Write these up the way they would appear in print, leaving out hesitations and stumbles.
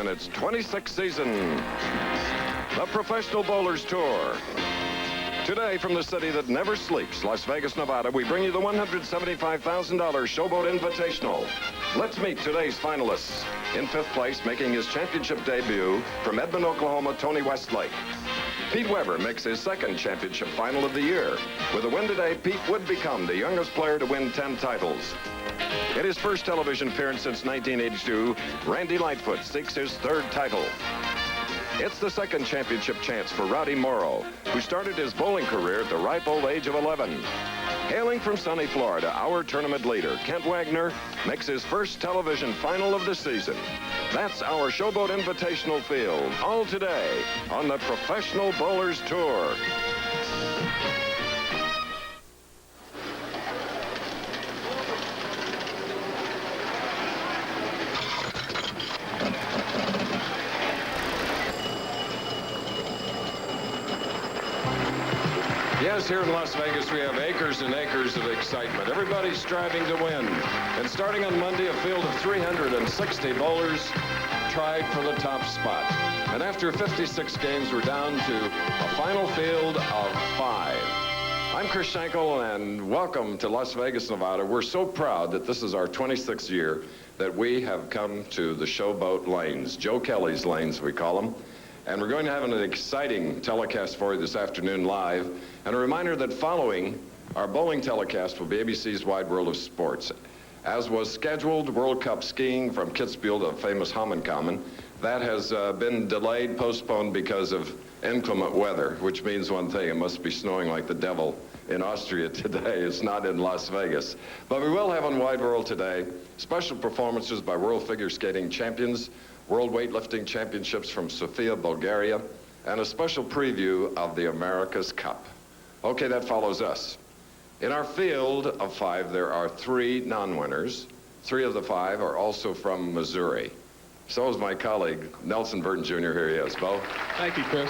in its 26th season. The Professional Bowlers Tour. Today, from the city that never sleeps, Las Vegas, Nevada, we bring you the $175,000 Showboat Invitational. Let's meet today's finalists. In 5th place, making his championship debut from Edmond, Oklahoma, Tony Westlake. Pete Weber makes his 2nd championship final of the year. With a win today, Pete would become the youngest player to win 10 titles. In his first television appearance since 1982, Randy Lightfoot seeks his 3rd title. It's the 2nd championship chance for Rowdy Morrow, who started his bowling career at the ripe old age of 11. Hailing from sunny Florida, our tournament leader, Kent Wagner, makes his first television final of the season. That's our Showboat Invitational field, all today on the Professional Bowlers Tour. Yes, here in Las Vegas, we have acres and acres of excitement. Everybody's striving to win. And starting on Monday, a field of 360 bowlers tried for the top spot. And after 56 games, we're down to a final field of 5. I'm Chris Schenkel, and welcome to Las Vegas, Nevada. We're so proud that this is our 26th year that we have come to the Showboat Lanes, Joe Kelly's Lanes, we call them. And we're going to have an exciting telecast for you this afternoon live. And a reminder that following our bowling telecast will be ABC's Wide World of Sports. As was scheduled, World Cup skiing from Kitzbühel to famous Hammenkommen. That has been delayed, postponed because of inclement weather, which means one thing: it must be snowing like the devil in Austria today. It's not in Las Vegas. But we will have on Wide World today special performances by world figure skating champions, World Weightlifting Championships from Sofia, Bulgaria, and a special preview of the America's Cup. Okay, that follows us. In our field of 5, there are 3 non-winners. 3 of the 5 are also from Missouri. So is my colleague, Nelson Burton Jr. Here he is. Bo? Thank you, Chris.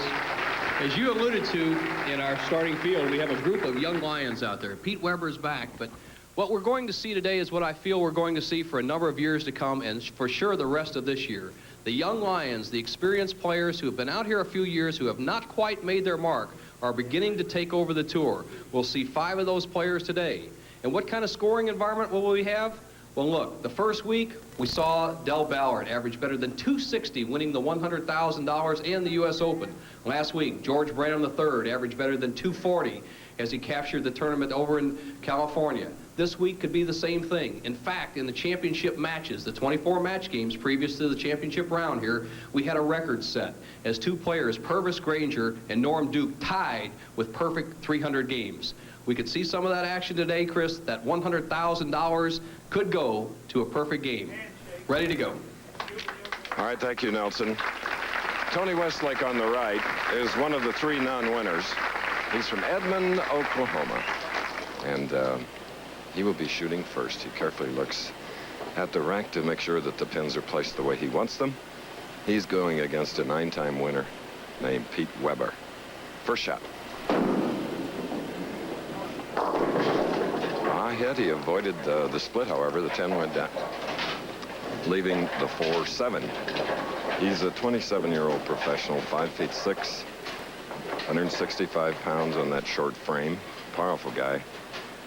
As you alluded to in our starting field, we have a group of young lions out there. Pete Weber's back, but what we're going to see today is what I feel we're going to see for a number of years to come, and for sure the rest of this year. The young lions, the experienced players who have been out here a few years, who have not quite made their mark, are beginning to take over the tour. We'll see 5 of those players today. And what kind of scoring environment will we have? Well, look, the first week we saw Del Ballard average better than 260, winning the $100,000 and the U.S. Open. Last week, George Branham III averaged better than 240 as he captured the tournament over in California. This week could be the same thing. In fact, in the championship matches, the 24 match games previous to the championship round here, we had a record set as 2 players, Purvis Granger and Norm Duke, tied with perfect 300 games. We could see some of that action today, Chris. That $100,000 could go to a perfect game. Ready to go. All right, thank you, Nelson. Tony Westlake on the right is one of the 3 non-winners. He's from Edmond, Oklahoma. And he will be shooting first. He carefully looks at the rack to make sure that the pins are placed the way he wants them. He's going against a 9-time winner named Pete Weber. First shot. Hit. He avoided the split, however. The 10 went down, leaving the 4-7. He's a 27-year-old professional, 5'6", 165 pounds on that short frame. Powerful guy.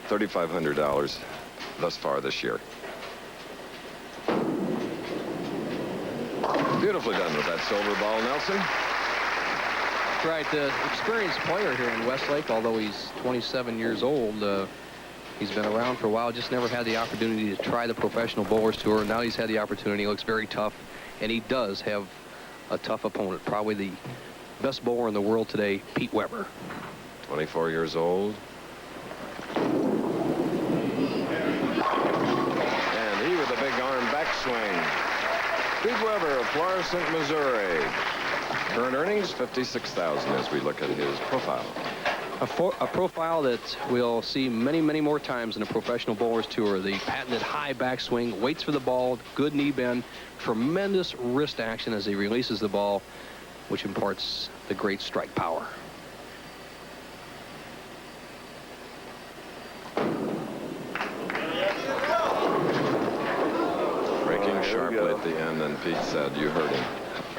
$3,500 thus far this year. Beautifully done with that silver ball, Nelson. That's right. The experienced player here in Westlake, although he's 27 years old, he's been around for a while, just never had the opportunity to try the Professional Bowlers Tour. Now he's had the opportunity. He looks very tough, and he does have a tough opponent. Probably the best bowler in the world today, Pete Weber. 24 years old. And he with a big arm backswing. Pete Weber of Florissant, Missouri. Current earnings, $56,000 as we look at his profile. A profile that we'll see many, many more times in a Professional Bowlers Tour. The patented high backswing, waits for the ball, good knee bend, tremendous wrist action as he releases the ball, which imparts the great strike power. Breaking sharply at the end, and Pete said, "You heard him."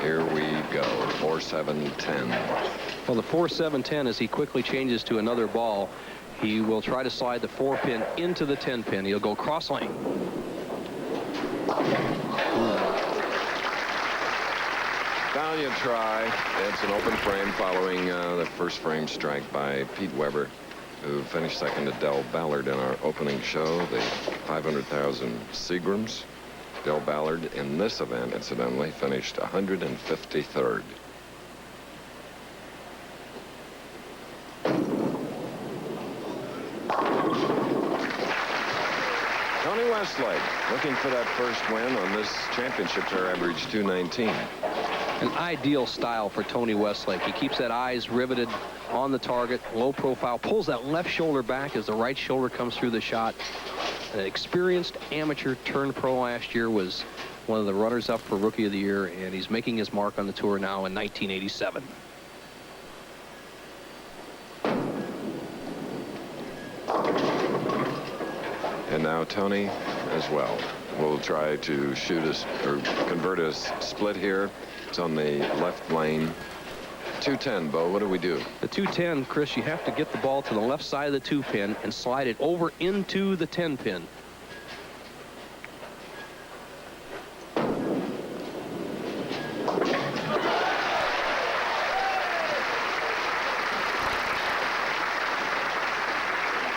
Here we go. 4-7-10. Well, the 4-7-10, as he quickly changes to another ball, he will try to slide the 4-pin into the 10-pin. He'll go cross lane. Valiant try. It's an open frame following the first frame strike by Pete Weber, who finished second to Del Ballard in our opening show, the 500,000 Seagrams. Del Ballard in this event, incidentally, finished 153rd. Tony Westlake looking for that first win on this championship tour, average 219. An ideal style for Tony Westlake. He keeps that eyes riveted on the target, low profile, pulls that left shoulder back as the right shoulder comes through the shot. An experienced amateur turned pro last year, was one of the runners-up for Rookie of the Year, and he's making his mark on the tour now in 1987. And now Tony as well will try to shoot us or convert a split here. It's on the left lane. 210, Bo, what do we do? The 210, Chris, you have to get the ball to the left side of the 2-pin and slide it over into the 10-pin.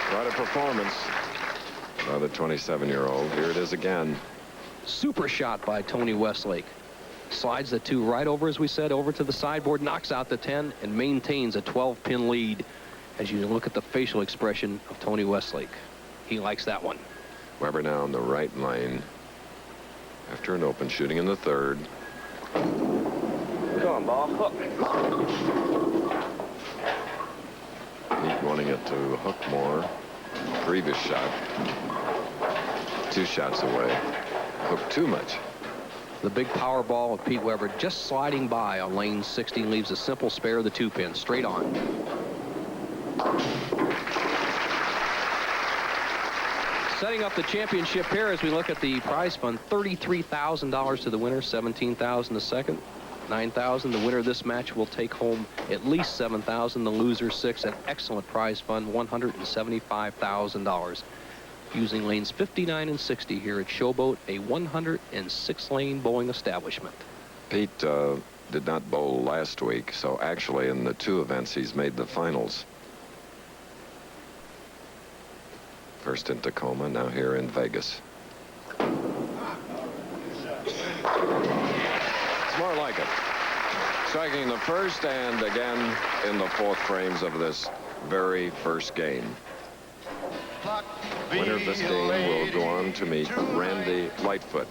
Quite a performance by the 27-year-old. Here it is again. Super shot by Tony Westlake. Slides the 2 right over, as we said, over to the sideboard, knocks out the 10, and maintains a 12-pin lead. As you look at the facial expression of Tony Westlake, he likes that one. Weber now in the right lane after an open shooting in the third. Come on, ball. Hook. Pete wanting it to hook more. Previous shot. 2 shots away. Hooked too much. The big power ball of Pete Weber just sliding by on lane 16 leaves a simple spare of the 2-pin straight on. Setting up the championship pair as we look at the prize fund. $33,000 to the winner, $17,000 the second, $9,000. The winner of this match will take home at least $7,000. The loser $6,000. An excellent prize fund, $175,000. Using lanes 59 and 60 here at Showboat, a 106-lane bowling establishment. Pete did not bowl last week, so actually in the 2 events he's made the finals. First in Tacoma, now here in Vegas. It's more like it. Striking in the first and again in the 4th frames of this very first game. Winner of this game will go on to meet Randy Lightfoot.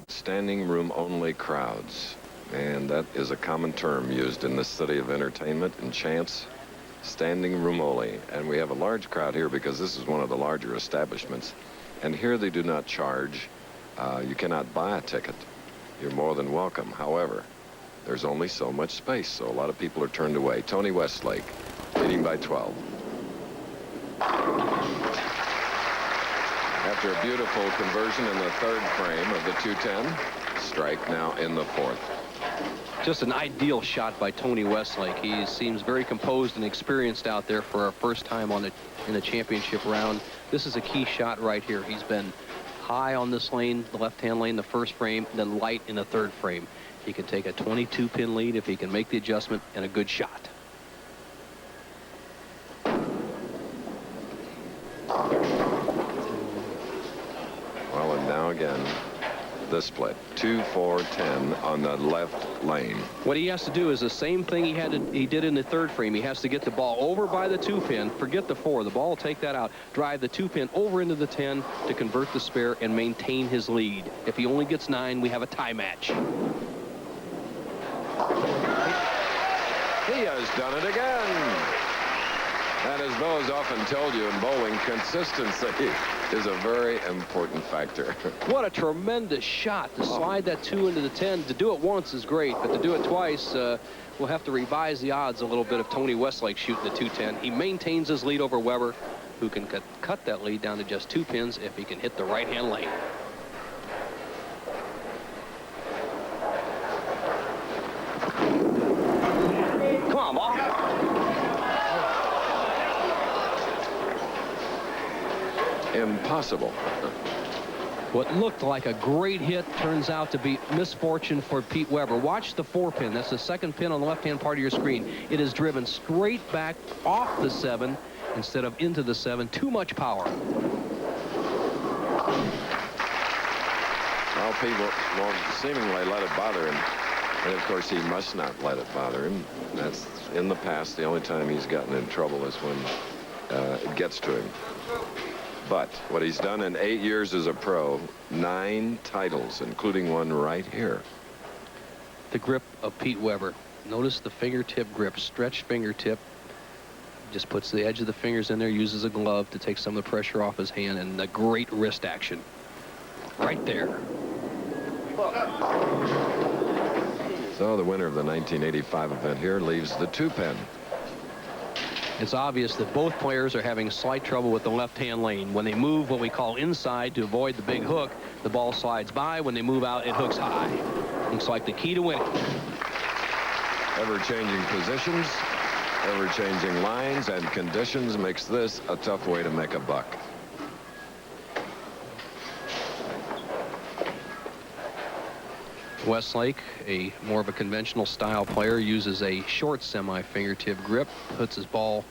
Standing room only crowds. And that is a common term used in this city of entertainment and chance. Standing room only. And we have a large crowd here because this is one of the larger establishments. And here they do not charge. You cannot buy a ticket. You're more than welcome. However, there's only so much space, so a lot of people are turned away. Tony Westlake leading by 12. After a beautiful conversion in the 3rd frame of the 210, strike now in the 4th. Just an ideal shot by Tony Westlake. He seems very composed and experienced out there for our first time in the championship round. This is a key shot right here. He's been high on this lane, the left-hand lane, the 1st frame, then light in the 3rd frame. He can take a 22-pin lead if he can make the adjustment, and a good shot. Well, and now again, the split. 2-4-10 on the left lane. What he has to do is the same thing he did in the 3rd frame. He has to get the ball over by the 2-pin. Forget the 4. The ball will take that out. Drive the 2-pin over into the 10 to convert the spare and maintain his lead. If he only gets 9, we have a tie match. He has done it again. And as Bo has often told you in bowling, consistency is a very important factor. What a tremendous shot to slide that 2 into the 10. To do it once is great, but to do it twice, we'll have to revise the odds a little bit of Tony Westlake shooting the 210. He maintains his lead over Weber, who can cut that lead down to just 2 pins if he can hit the right-hand lane. impossible. What looked like a great hit turns out to be misfortune for Pete Weber. Watch the 4-pin. That's the second pin on the left-hand part of your screen. It is driven straight back off the 7 instead of into the 7. Too much power. Well, Pete won't seemingly let it bother him. And, of course, he must not let it bother him. That's, in the past, the only time he's gotten in trouble is when it gets to him. But what he's done in 8 years as a pro, 9 titles, including one right here. The grip of Pete Weber. Notice the fingertip grip, stretched fingertip. Just puts the edge of the fingers in there, uses a glove to take some of the pressure off his hand, and the great wrist action. Right there. So the winner of the 1985 event here leaves the 2-pin. It's obvious that both players are having slight trouble with the left-hand lane. When they move what we call inside to avoid the big hook, the ball slides by. When they move out, it hooks high. Looks like the key to winning. Ever-changing positions, ever-changing lines and conditions makes this a tough way to make a buck. Westlake, a more of a conventional style player, uses a short semi-fingertip grip, puts his ball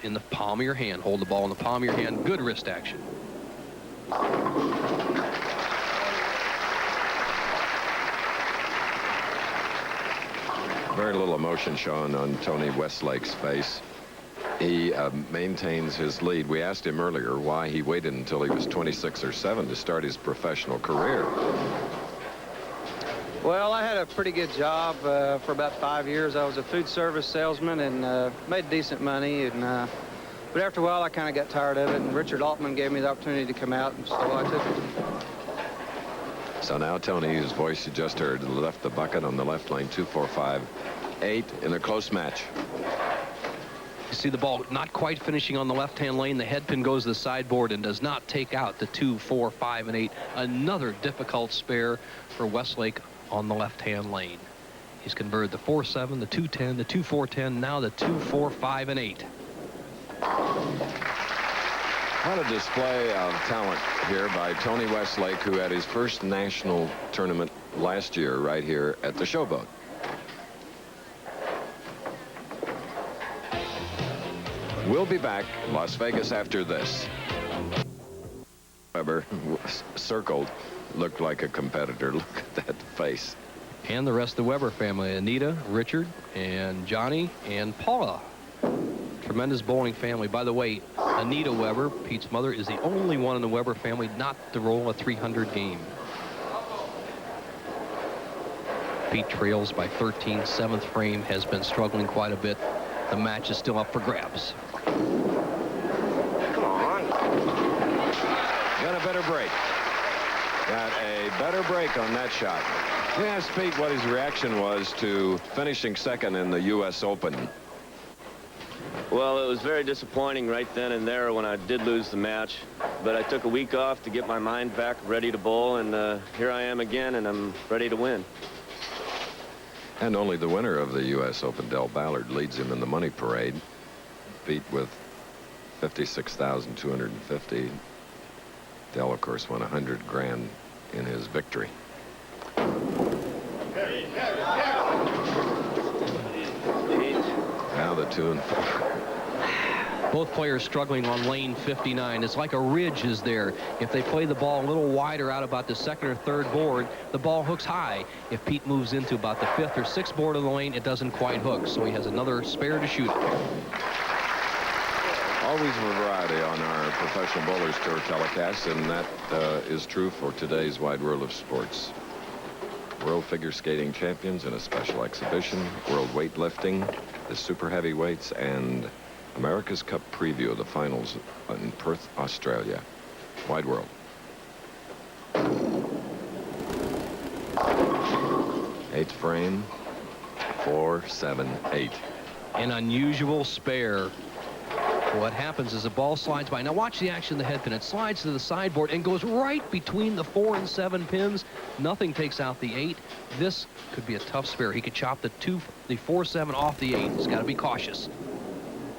in the palm of your hand. Hold the ball in the palm of your hand. Good wrist action. Very little emotion shown on Tony Westlake's face. He maintains his lead. We asked him earlier why he waited until he was 26 or 7 to start his professional career. Well, I had a pretty good job for about 5 years. I was a food service salesman and made decent money. And but after a while, I kind of got tired of it. And Richard Altman gave me the opportunity to come out, and so I took it. So now Tony, whose voice you just heard, left the bucket on the left lane, 2, 4, 5, 8 in a close match. You see the ball not quite finishing on the left-hand lane. The head pin goes to the sideboard and does not take out the 2, 4, 5, and 8. Another difficult spare for Westlake on the left-hand lane. He's converted the 4-7, the 2-10, the 2-4-10, now the 2-4, 5, and 8. What a display of talent here by Tony Westlake, who had his first national tournament last year right here at the Showboat. We'll be back in Las Vegas after this. Weber circled, looked like a competitor. Look at that face. And the rest of the Weber family, Anita, Richard, and Johnny, and Paula. Tremendous bowling family. By the way, Anita Weber, Pete's mother, is the only one in the Weber family not to roll a 300 game. Pete trails by 13. 7th frame, has been struggling quite a bit. The match is still up for grabs. Come on. Got a better break. Got a better break on that shot. We asked Pete what his reaction was to finishing second in the U.S. Open. Well, it was very disappointing right then and there when I did lose the match. But I took a week off to get my mind back ready to bowl, and here I am again, and I'm ready to win. And only the winner of the U.S. Open, Del Ballard, leads him in the money parade. Pete with $56,250. Del, of course, won $100 grand in his victory. Now the 2 and 4. Both players struggling on lane 59. It's like a ridge is there. If they play the ball a little wider out about the 2nd or 3rd board, the ball hooks high. If Pete moves into about the 5th or 6th board of the lane, it doesn't quite hook. So he has another spare to shoot. Always a variety on our Professional Bowlers Tour telecasts, and that is true for today's Wide World of Sports. World Figure Skating Champions in a special exhibition, World Weightlifting, the Super Heavyweights, and America's Cup preview of the finals in Perth, Australia. Wide World. 8th frame, 4, 7, 8. An unusual spare. What happens is the ball slides by. Now watch the action of the head pin. It slides to the sideboard and goes right between the 4 and 7 pins. Nothing takes out the 8. This could be a tough spare. He could chop the 4-7 off the 8. He's got to be cautious.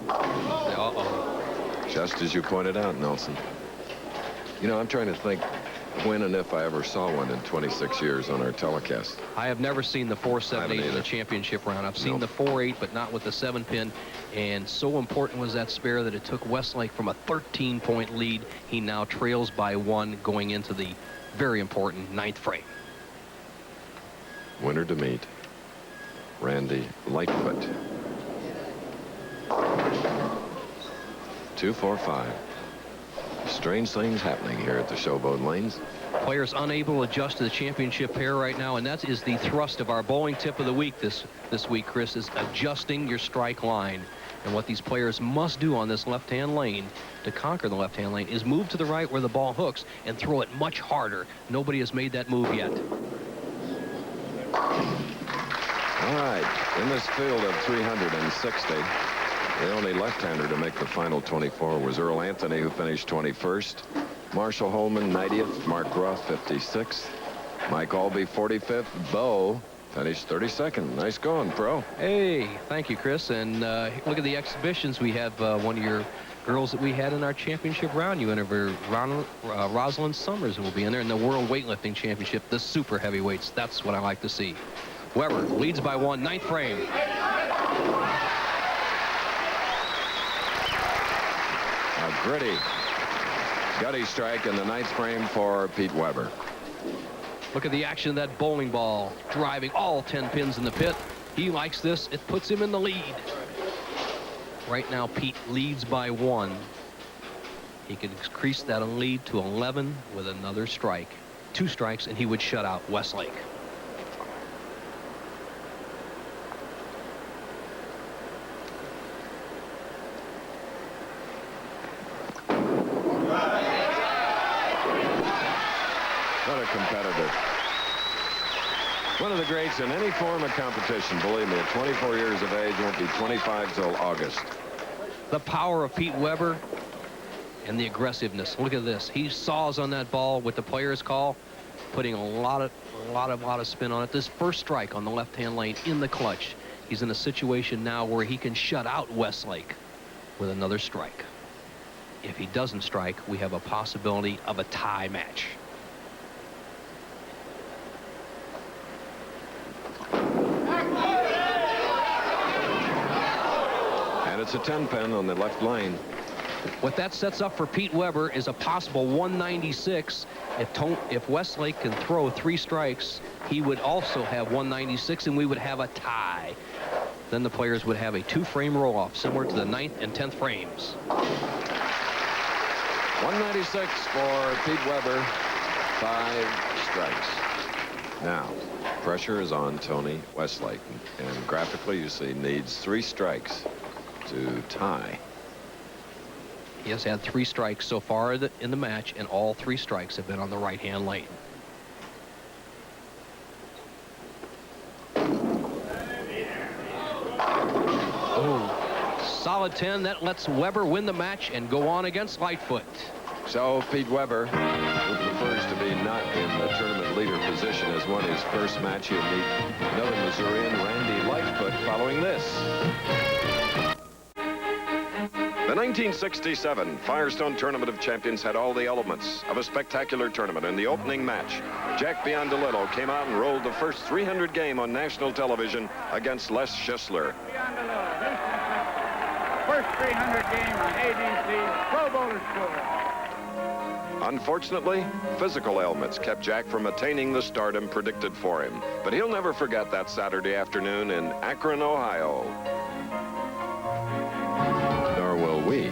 Uh-oh. Just as you pointed out, Nelson. You know, I'm trying to think when and if I ever saw one in 26 years on our telecast. I have never seen the 4-7-8 in the championship round. I've seen the 4-8, but not with the 7-pin. And so important was that spare that it took Westlake from a 13-point lead. He now trails by 1 going into the very important 9th frame. Winner to meet, Randy Lightfoot. 2-4-5. Strange things happening here at the Showboat Lanes. Players unable to adjust to the championship pair right now, and that is the thrust of our bowling tip of the week this week, Chris, is adjusting your strike line. And what these players must do on this left-hand lane to conquer the left-hand lane is move to the right where the ball hooks and throw it much harder. Nobody has made that move yet. All right, in this field of 360, the only left-hander to make the final 24 was Earl Anthony, who finished 21st. Marshall Holman, 90th. Mark Ruff, 56th. Mike Albee, 45th. Bo finished 32nd. Nice going, pro. Hey, thank you, Chris. And look at the exhibitions. We have one of your girls that we had in our championship round. You interviewed Rosalind Summers, who will be in there in the World Weightlifting Championship, the super heavyweights. That's what I like to see. Weber leads by 1, 9th frame. A gritty, gutty strike in the 9th frame for Pete Weber. Look at the action of that bowling ball, driving all 10 pins in the pit. He likes this. It puts him in the lead. Right now, Pete leads by 1. He could increase that lead to 11 with another strike. 2 strikes, and he would shut out Westlake. What a competitor. One of the greats in any form of competition. Believe me, at 24 years of age, won't be 25 till August. The power of Pete Weber and the aggressiveness. Look at this. He saws on that ball with the player's call, putting a lot of spin on it. This first strike on the left-hand lane in the clutch. He's in a situation now where he can shut out Westlake with another strike. If he doesn't strike, we have a possibility of a tie match. It's a 10-pin on the left lane. What that sets up for Pete Weber is a possible 196. If Westlake can throw 3 strikes, he would also have 196, and we would have a tie. Then the players would have a 2-frame roll-off, similar to the 9th and 10th frames. 196 for Pete Weber. 5 strikes. Now, pressure is on Tony Westlake, and graphically you see needs 3 strikes to tie. He has had 3 strikes so far in the match, and all 3 strikes have been on the right-hand lane. Oh, solid 10. That lets Weber win the match and go on against Lightfoot. So Pete Weber, who prefers to be not in the tournament leader position, has won his first match. He'll meet another Missourian, Randy Lightfoot, following this. The 1967 Firestone Tournament of Champions had all the elements of a spectacular tournament. In the opening match, Jack Biondolillo came out and rolled the first 300 game on national television against Les Schisler. First 300 game on ABC Pro Bowler School. Unfortunately, physical ailments kept Jack from attaining the stardom predicted for him. But he'll never forget that Saturday afternoon in Akron, Ohio. Nor will we.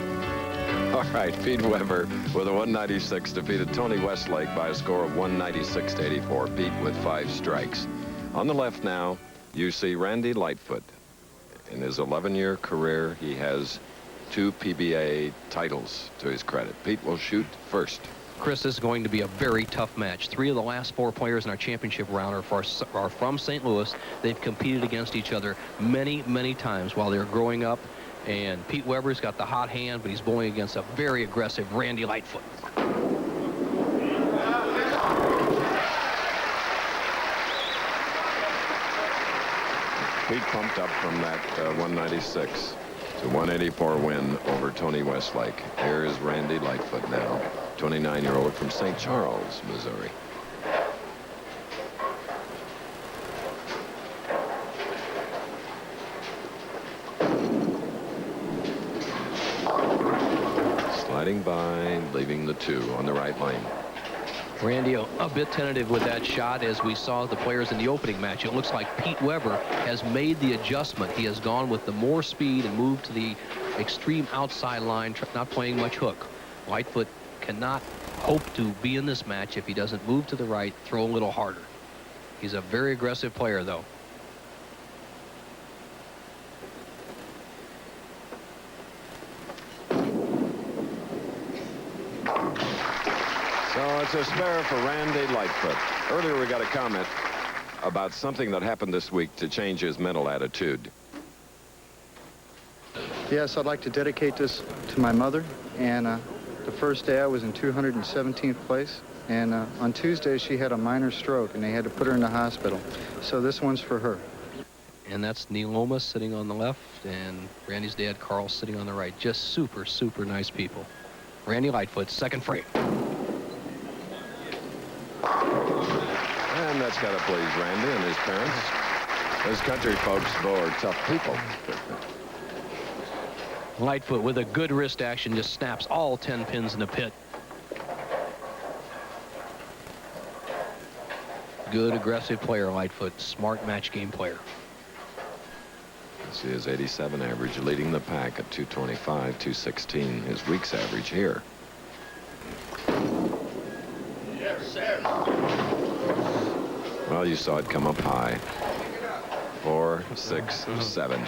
All right, Pete Weber with a 196 defeated Tony Westlake by a score of 196 to 84. Pete with 5 strikes. On the left now, you see Randy Lightfoot. In his 11-year career, he has 2 PBA titles to his credit. Pete will shoot first. Chris, this is going to be a very tough match. 3 of the last 4 players in our championship round are from St. Louis. They've competed against each other many, many times while they're growing up. And Pete Weber's got the hot hand, but he's bowling against a very aggressive Randy Lightfoot. Pete pumped up from that 196 to 184 win over Tony Westlake. Here's Randy Lightfoot now. 29-year-old from St. Charles, Missouri. Sliding by, leaving the 2 on the right lane. Randy a bit tentative with that shot, as we saw the players in the opening match. It looks like Pete Weber has made the adjustment. He has gone with the more speed and moved to the extreme outside line, not playing much hook. Lightfoot cannot hope to be in this match if he doesn't move to the right, throw a little harder. He's a very aggressive player, though. So it's a spare for Randy Lightfoot. Earlier we got a comment about something that happened this week to change his mental attitude. Yes, I'd like to dedicate this to my mother. And the first day I was in 217th place. And on Tuesday she had a minor stroke and they had to put her in the hospital. So this one's for her. And that's Neil Lomas sitting on the left and Randy's dad, Carl, sitting on the right. Just super, super nice people. Randy Lightfoot, second frame. And that's got to please Randy and his parents. Those country folks, though, are tough people. Lightfoot with a good wrist action just snaps all 10 pins in the pit. Good aggressive player, Lightfoot. Smart match game player. See his 87 average leading the pack at 225, 216. His week's average here. Well, you saw it come up high. 4, 6, 7.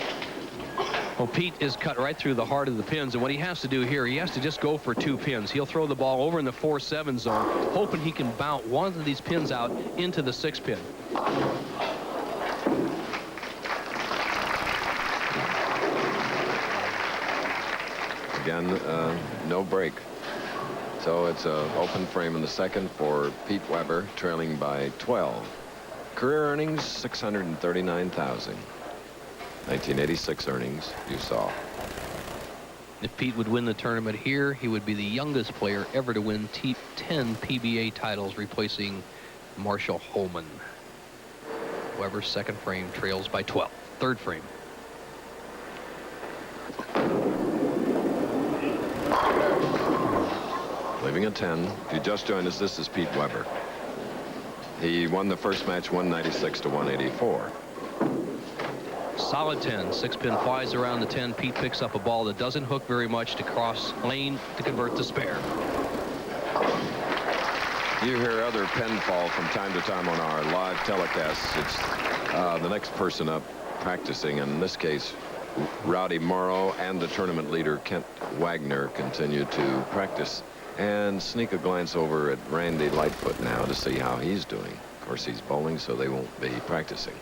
Well, Pete is cut right through the heart of the pins, and what he has to do here, he has to just go for 2 pins. He'll throw the ball over in the 4-7 zone, hoping he can bounce one of these pins out into the 6 pin. Again, no break. So it's an open frame in the second for Pete Weber, trailing by 12. Career earnings, $639,000. 1986 earnings, you saw. If Pete would win the tournament here, he would be the youngest player ever to win 10 PBA titles, replacing Marshall Holman. Weber's second frame trails by 12. Third frame. Leaving a 10. If you just joined us, this is Pete Weber. He won the first match 196 to 184. Solid 10. 6 pin flies around the 10. Pete picks up a ball that doesn't hook very much to cross lane to convert the spare. You hear other pin fall from time to time on our live telecasts. It's the next person up practicing. In this case, Rowdy Morrow and the tournament leader, Kent Wagner, continue to practice. And sneak a glance over at Randy Lightfoot now to see how he's doing. Of course, he's bowling, so they won't be practicing.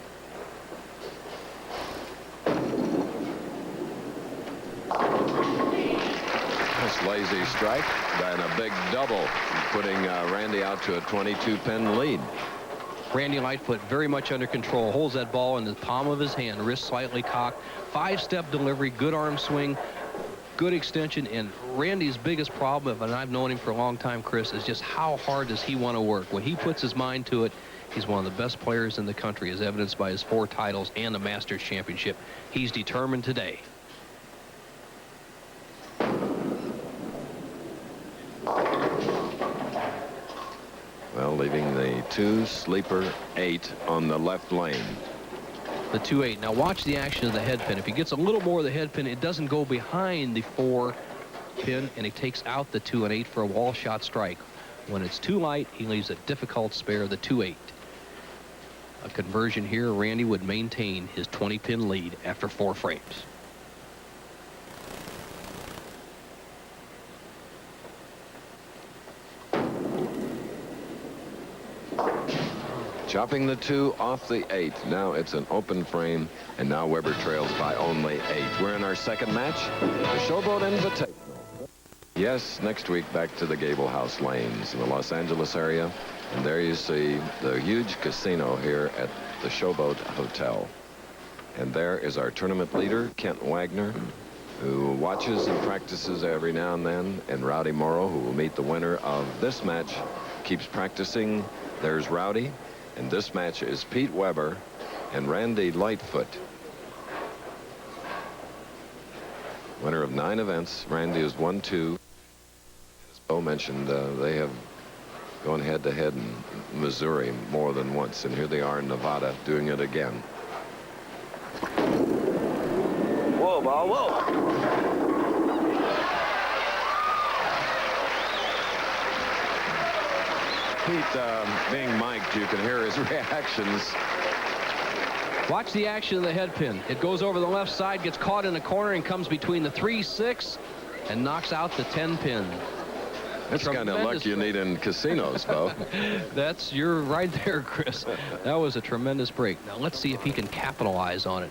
Nice lazy strike, and a big double, putting Randy out to a 22-pin lead. Randy Lightfoot very much under control, holds that ball in the palm of his hand, wrist slightly cocked, 5-step delivery, good arm swing, good extension. And Randy's biggest problem, and I've known him for a long time, Chris, is just how hard does he want to work. When he puts his mind to it, he's one of the best players in the country, as evidenced by his 4 titles and the Masters Championship. He's determined today. Well, leaving the 2 sleeper 8 on the left lane. The 2-8. Now watch the action of the head pin. If he gets a little more of the head pin, it doesn't go behind the 4 pin, and he takes out the 2 and 8 for a wall shot strike. When it's too light, he leaves a difficult spare, the 2-8. A conversion here, Randy would maintain his 20-pin lead after 4 frames. Chopping the 2 off the 8. Now it's an open frame, and now Weber trails by only 8. We're in our second match, the Showboat Invitational. Yes, next week back to the Gable House Lanes in the Los Angeles area. And there you see the huge casino here at the Showboat Hotel. And there is our tournament leader, Kent Wagner. who watches and practices every now and then, and Rowdy Morrow, who will meet the winner of this match, keeps practicing. There's Rowdy, and this match is Pete Weber and Randy Lightfoot. Winner of 9 events. Randy is 1-2. As Bo mentioned, they have gone head-to-head in Missouri more than once, and here they are in Nevada doing it again. Whoa, ball, whoa. Pete, being mic'd, you can hear his reactions. Watch the action of the head pin. It goes over the left side, gets caught in a corner, and comes between the 3, 6, and knocks out the 10 pin. That's the kind of luck you need in casinos, Bo. You're right there, Chris. That was a tremendous break. Now let's see if he can capitalize on it.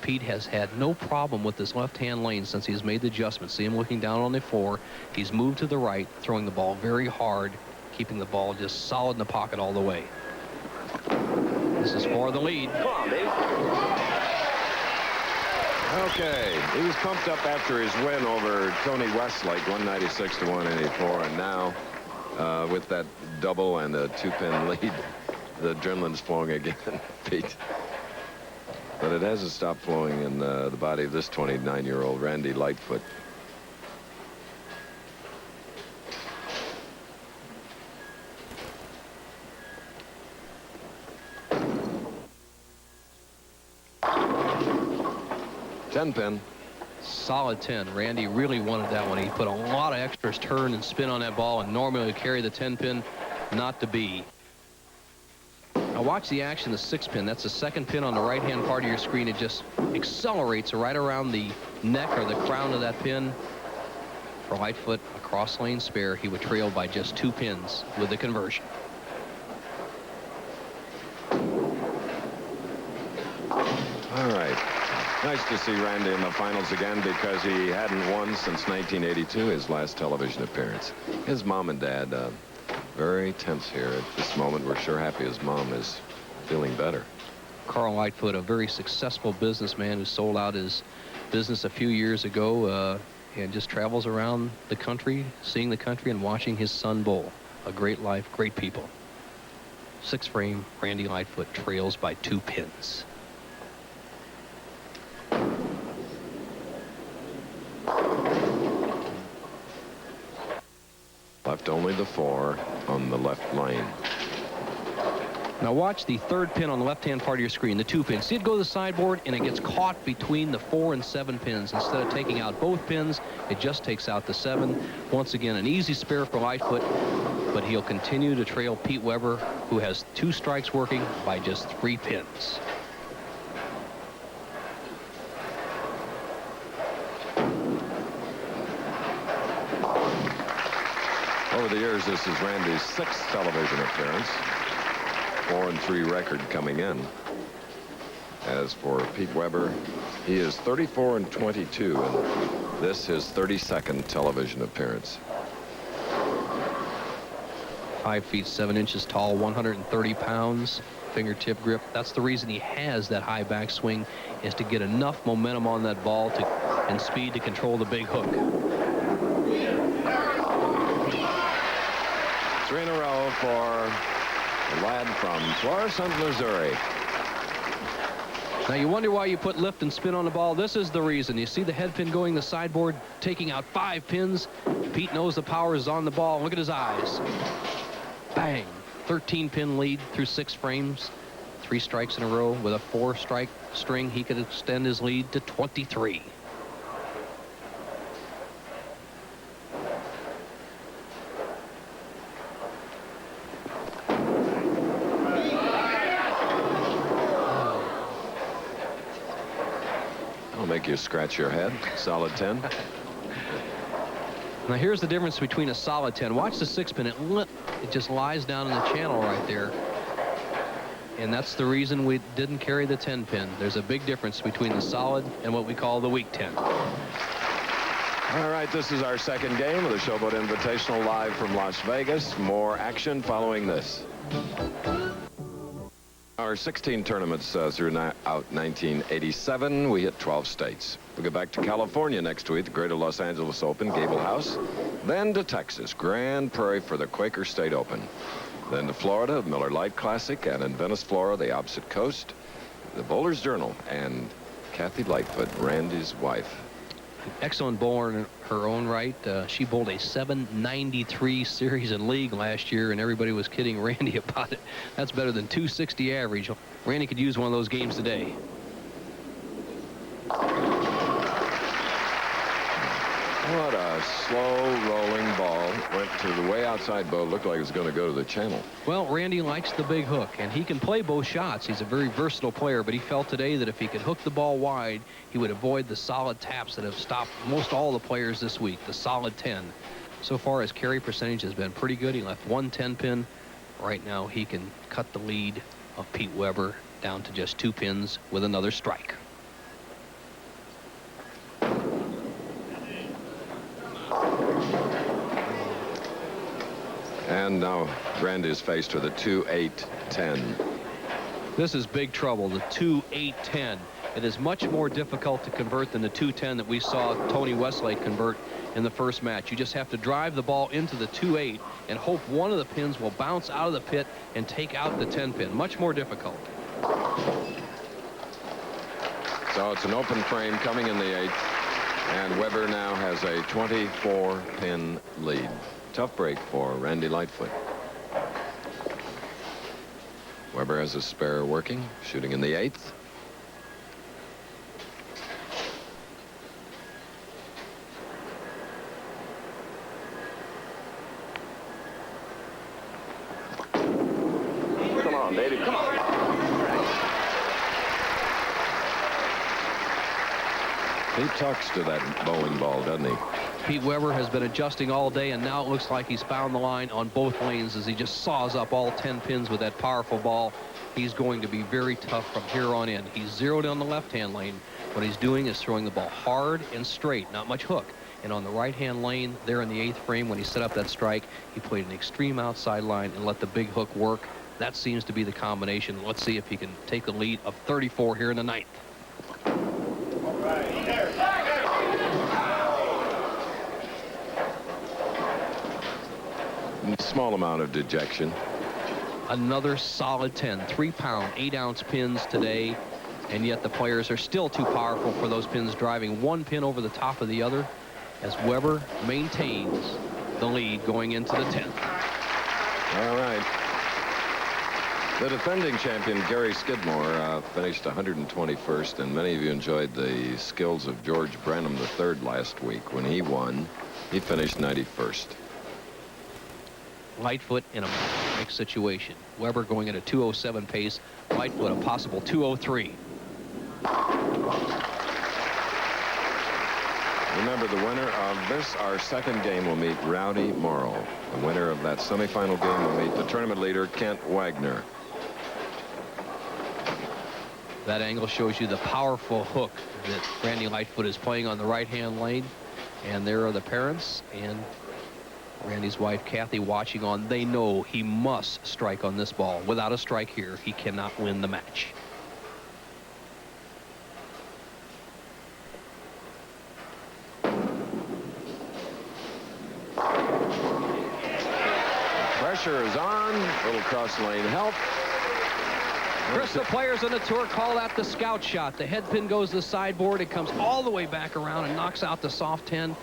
Pete has had no problem with this left-hand lane since he's made the adjustment. See him looking down on the 4. He's moved to the right, throwing the ball very hard, keeping the ball just solid in the pocket all the way. This is for the lead. Come on, baby. Okay, he was pumped up after his win over Tony Westlake, 196 to 184, and now with that double and a 2-pin lead, the adrenaline's flowing again, Pete. But it hasn't stopped flowing in the body of this 29-year-old Randy Lightfoot. Ten-pin. Solid 10. Randy really wanted that one. He put a lot of extra turn and spin on that ball, and normally would carry the 10-pin. Not to be. Now watch the action, the 6-pin. That's the second pin on the right-hand part of your screen. It just accelerates right around the neck or the crown of that pin. For Lightfoot, a cross-lane spare. He would trail by just 2 pins with the conversion. All right. Nice to see Randy in the finals again because he hadn't won since 1982, his last television appearance. His mom and dad, very tense here at this moment. We're sure happy his mom is feeling better. Carl Lightfoot, a very successful businessman who sold out his business a few years ago and just travels around the country, seeing the country and watching his son bowl. A great life, great people. 6 frame, Randy Lightfoot trails by 2 pins. Left only the 4 on the left lane. Now watch the 3rd pin on the left-hand part of your screen, the 2 pin. See it go to the sideboard, and it gets caught between the 4 and 7 pins. Instead of taking out both pins, it just takes out the 7. Once again, an easy spare for Lightfoot, but he'll continue to trail Pete Weber, who has 2 strikes working, by just 3 pins. Over the years, this is Randy's 6th television appearance. 4-3 record coming in. As for Pete Weber, he is 34-22, and this his 32nd television appearance. 5 feet 7 inches tall, 130 pounds, fingertip grip. That's the reason he has that high backswing, is to get enough momentum on that ball and speed to control the big hook. 3 in a row for the lad from Florissant, Missouri. Now you wonder why you put lift and spin on the ball. This is the reason. You see the head pin going the sideboard, taking out 5 pins. Pete knows the power is on the ball. Look at his eyes. Bang. 13-pin lead through 6 frames. 3 strikes in a row. With a 4-strike string, he could extend his lead to 23. Make you scratch your head. Solid 10. Now here's the difference between a solid 10. Watch the 6-pin. It just lies down in the channel right there. And that's the reason we didn't carry the 10-pin. There's a big difference between the solid and what we call the weak 10. All right, this is our 2nd game of the Showboat Invitational live from Las Vegas. More action following this. Our 16 tournaments throughout 1987. We hit 12 states. We'll go back to California next week, the Greater Los Angeles Open, Gable House. Then to Texas, Grand Prairie for the Quaker State Open. Then to Florida, Miller Lite Classic, and in Venice, Florida, the opposite coast, the Bowler's Journal, and Kathy Lightfoot, Randy's wife. Excellent bowler in her own right. She bowled a 793 series in league last year, and everybody was kidding Randy about it. That's better than 260 average. Randy could use one of those games today. What a slow rolling ball. Went to the way outside boat. Looked like it was going to go to the channel. Well, Randy likes the big hook, and he can play both shots. He's a very versatile player, but he felt today that if he could hook the ball wide, he would avoid the solid taps that have stopped most all the players this week, the solid 10. So far, his carry percentage has been pretty good. He left 1 10-pin. Right now, he can cut the lead of Pete Weber down to just 2 pins with another strike. And now Randy is faced with a 2-8-10. This is big trouble, the 2-8-10. It is much more difficult to convert than the 2-10 that we saw Tony Westlake convert in the first match. You just have to drive the ball into the 2-8 and hope one of the pins will bounce out of the pit and take out the 10-pin. Much more difficult. So it's an open frame coming in the 8th, and Weber now has a 24-pin lead. Tough break for Randy Lightfoot. Weber has a spare working, shooting in the 8th. Come on, baby, come on. He tucks to that bowling ball, doesn't he? Pete Weber has been adjusting all day, and now it looks like he's found the line on both lanes as he just saws up all 10 pins with that powerful ball. He's going to be very tough from here on in. He's zeroed on the left-hand lane. What he's doing is throwing the ball hard and straight, not much hook. And on the right-hand lane, there in the 8th frame, when he set up that strike, he played an extreme outside line and let the big hook work. That seems to be the combination. Let's see if he can take the lead of 34 here in the 9th. Small amount of dejection. Another solid 10, 3-pound, 8-ounce pins today, and yet the players are still too powerful for those pins, driving one pin over the top of the other as Weber maintains the lead going into the 10th. All right. The defending champion, Gary Skidmore, finished 121st, and many of you enjoyed the skills of George Branham III last week. When he won, he finished 91st. Lightfoot in a big situation. Weber going at a 2:07 pace. Lightfoot a possible 2:03. Remember, the winner of this, our second game, will meet Rowdy Morrow. The winner of that semifinal game will meet the tournament leader, Kent Wagner. That angle shows you the powerful hook that Randy Lightfoot is playing on the right-hand lane. And there are the parents and Randy's wife, Kathy, watching on. They know he must strike on this ball. Without a strike here, he cannot win the match. Pressure is on. Little cross lane help. Chris, the players on the tour call that the scout shot. The head pin goes to the sideboard. It comes all the way back around and knocks out the soft 10.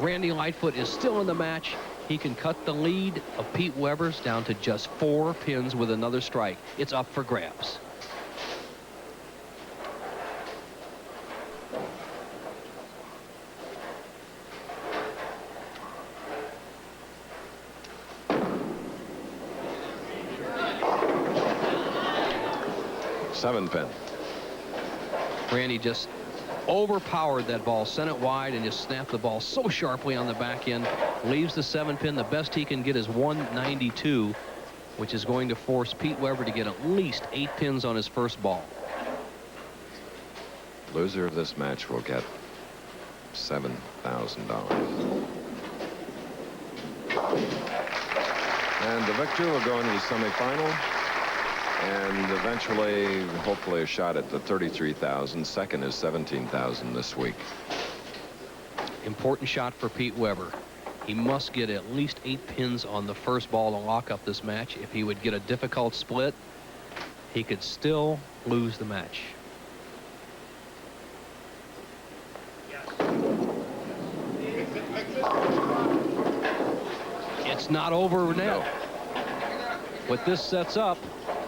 Randy Lightfoot is still in the match. He can cut the lead of Pete Weber's down to just 4 pins with another strike. It's up for grabs. Seven pin. Randy just overpowered that ball, sent it wide, and just snapped the ball so sharply on the back end. Leaves the 7 pin. The best he can get is 192, which is going to force Pete Weber to get at least 8 pins on his first ball. Loser of this match will get $7,000. And the victor will go into the semifinal. and eventually, hopefully, a shot at the 33,000. Second is 17,000 this week. Important shot for Pete Weber. He must get at least 8 pins on the first ball to lock up this match. If he would get a difficult split, he could still lose the match. It's not over now. What this sets up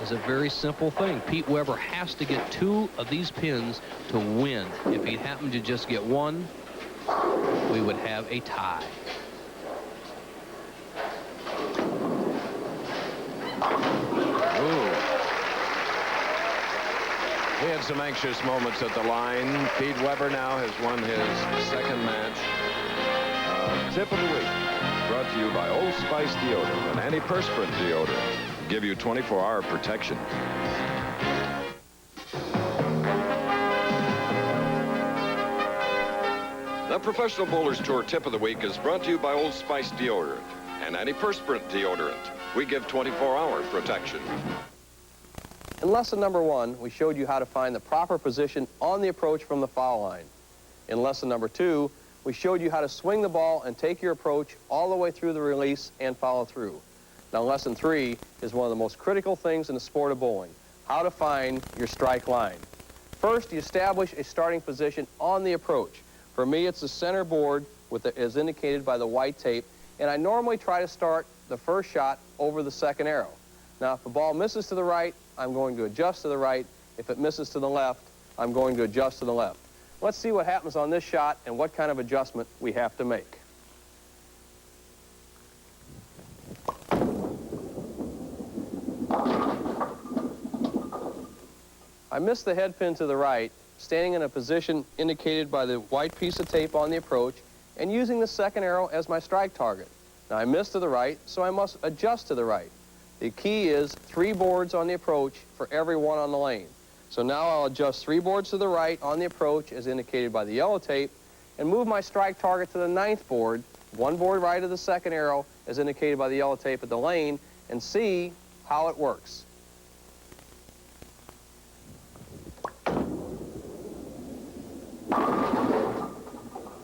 is a very simple thing. Pete Weber has to get 2 of these pins to win. If he happened to just get 1, we would have a tie. Ooh. He had some anxious moments at the line. Pete Weber now has won his second match. Tip of the week, brought to you by Old Spice Deodorant, an antiperspirant deodorant. Give you 24-hour protection. The Professional Bowlers Tour Tip of the Week is brought to you by Old Spice Deodorant, an antiperspirant deodorant. We give 24-hour protection. In lesson number 1, we showed you how to find the proper position on the approach from the foul line. In lesson number 2, we showed you how to swing the ball and take your approach all the way through the release and follow through. Now, lesson 3 is one of the most critical things in the sport of bowling, how to find your strike line. First, you establish a starting position on the approach. For me, it's the center board as indicated by the white tape, and I normally try to start the first shot over the second arrow. Now, if the ball misses to the right, I'm going to adjust to the right. If it misses to the left, I'm going to adjust to the left. Let's see what happens on this shot and what kind of adjustment we have to make. I missed the head pin to the right, standing in a position indicated by the white piece of tape on the approach and using the second arrow as my strike target. Now, I missed to the right, so I must adjust to the right. The key is 3 boards on the approach for every 1 on the lane. So now I'll adjust 3 boards to the right on the approach as indicated by the yellow tape and move my strike target to the 9th board, 1 board right of the second arrow as indicated by the yellow tape at the lane, and see how it works.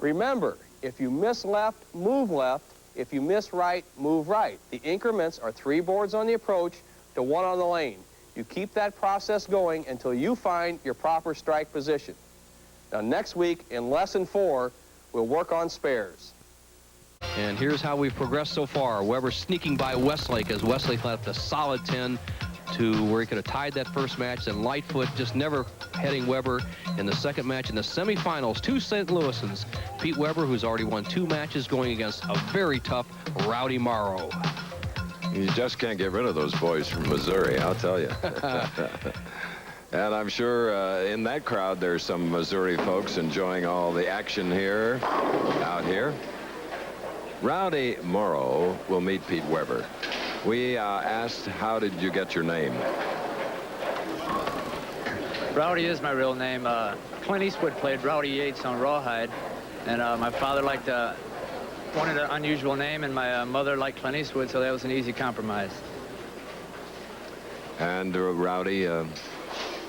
Remember, if you miss left, move left. If you miss right, move right. The increments are 3 boards on the approach to 1 on the lane. You keep that process going until you find your proper strike position. Now, next week in lesson 4, we'll work on spares. And here's how we've progressed so far. Weber sneaking by Westlake as Westlake left a solid 10 to where he could have tied that first match. And Lightfoot just never heading Weber in the second match in the semifinals. 2 St. Louisans. Pete Weber, who's already won 2 matches, going against a very tough Rowdy Morrow. You just can't get rid of those boys from Missouri, I'll tell you. And I'm sure in that crowd there's some Missouri folks enjoying all the action here, out here. Rowdy Morrow will meet Pete Weber. We asked, how did you get your name? Rowdy is my real name. Clint Eastwood played Rowdy Yates on Rawhide, and my father wanted an unusual name, and my mother liked Clint Eastwood, so that was an easy compromise. And Rowdy,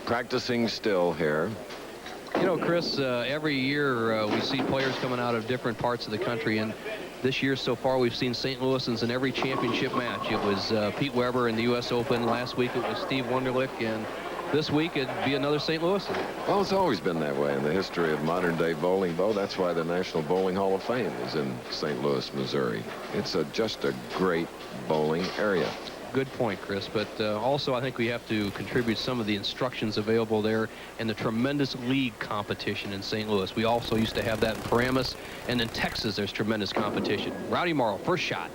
practicing still here. You know, Chris, every year we see players coming out of different parts of the country, and this year so far we've seen St. Louisans in every championship match. It was Pete Weber in the U.S. Open. Last week it was Steve Wunderlich, and this week it'd be another St. Louisan. Well, it's always been that way in the history of modern-day bowling, Bo. That's why the National Bowling Hall of Fame is in St. Louis, Missouri. It's just a great bowling area. Good point, Chris, but also I think we have to contribute some of the instructions available there and the tremendous league competition in St. Louis. We also used to have that in Paramus, and in Texas there's tremendous competition. Rowdy Morrow, first shot.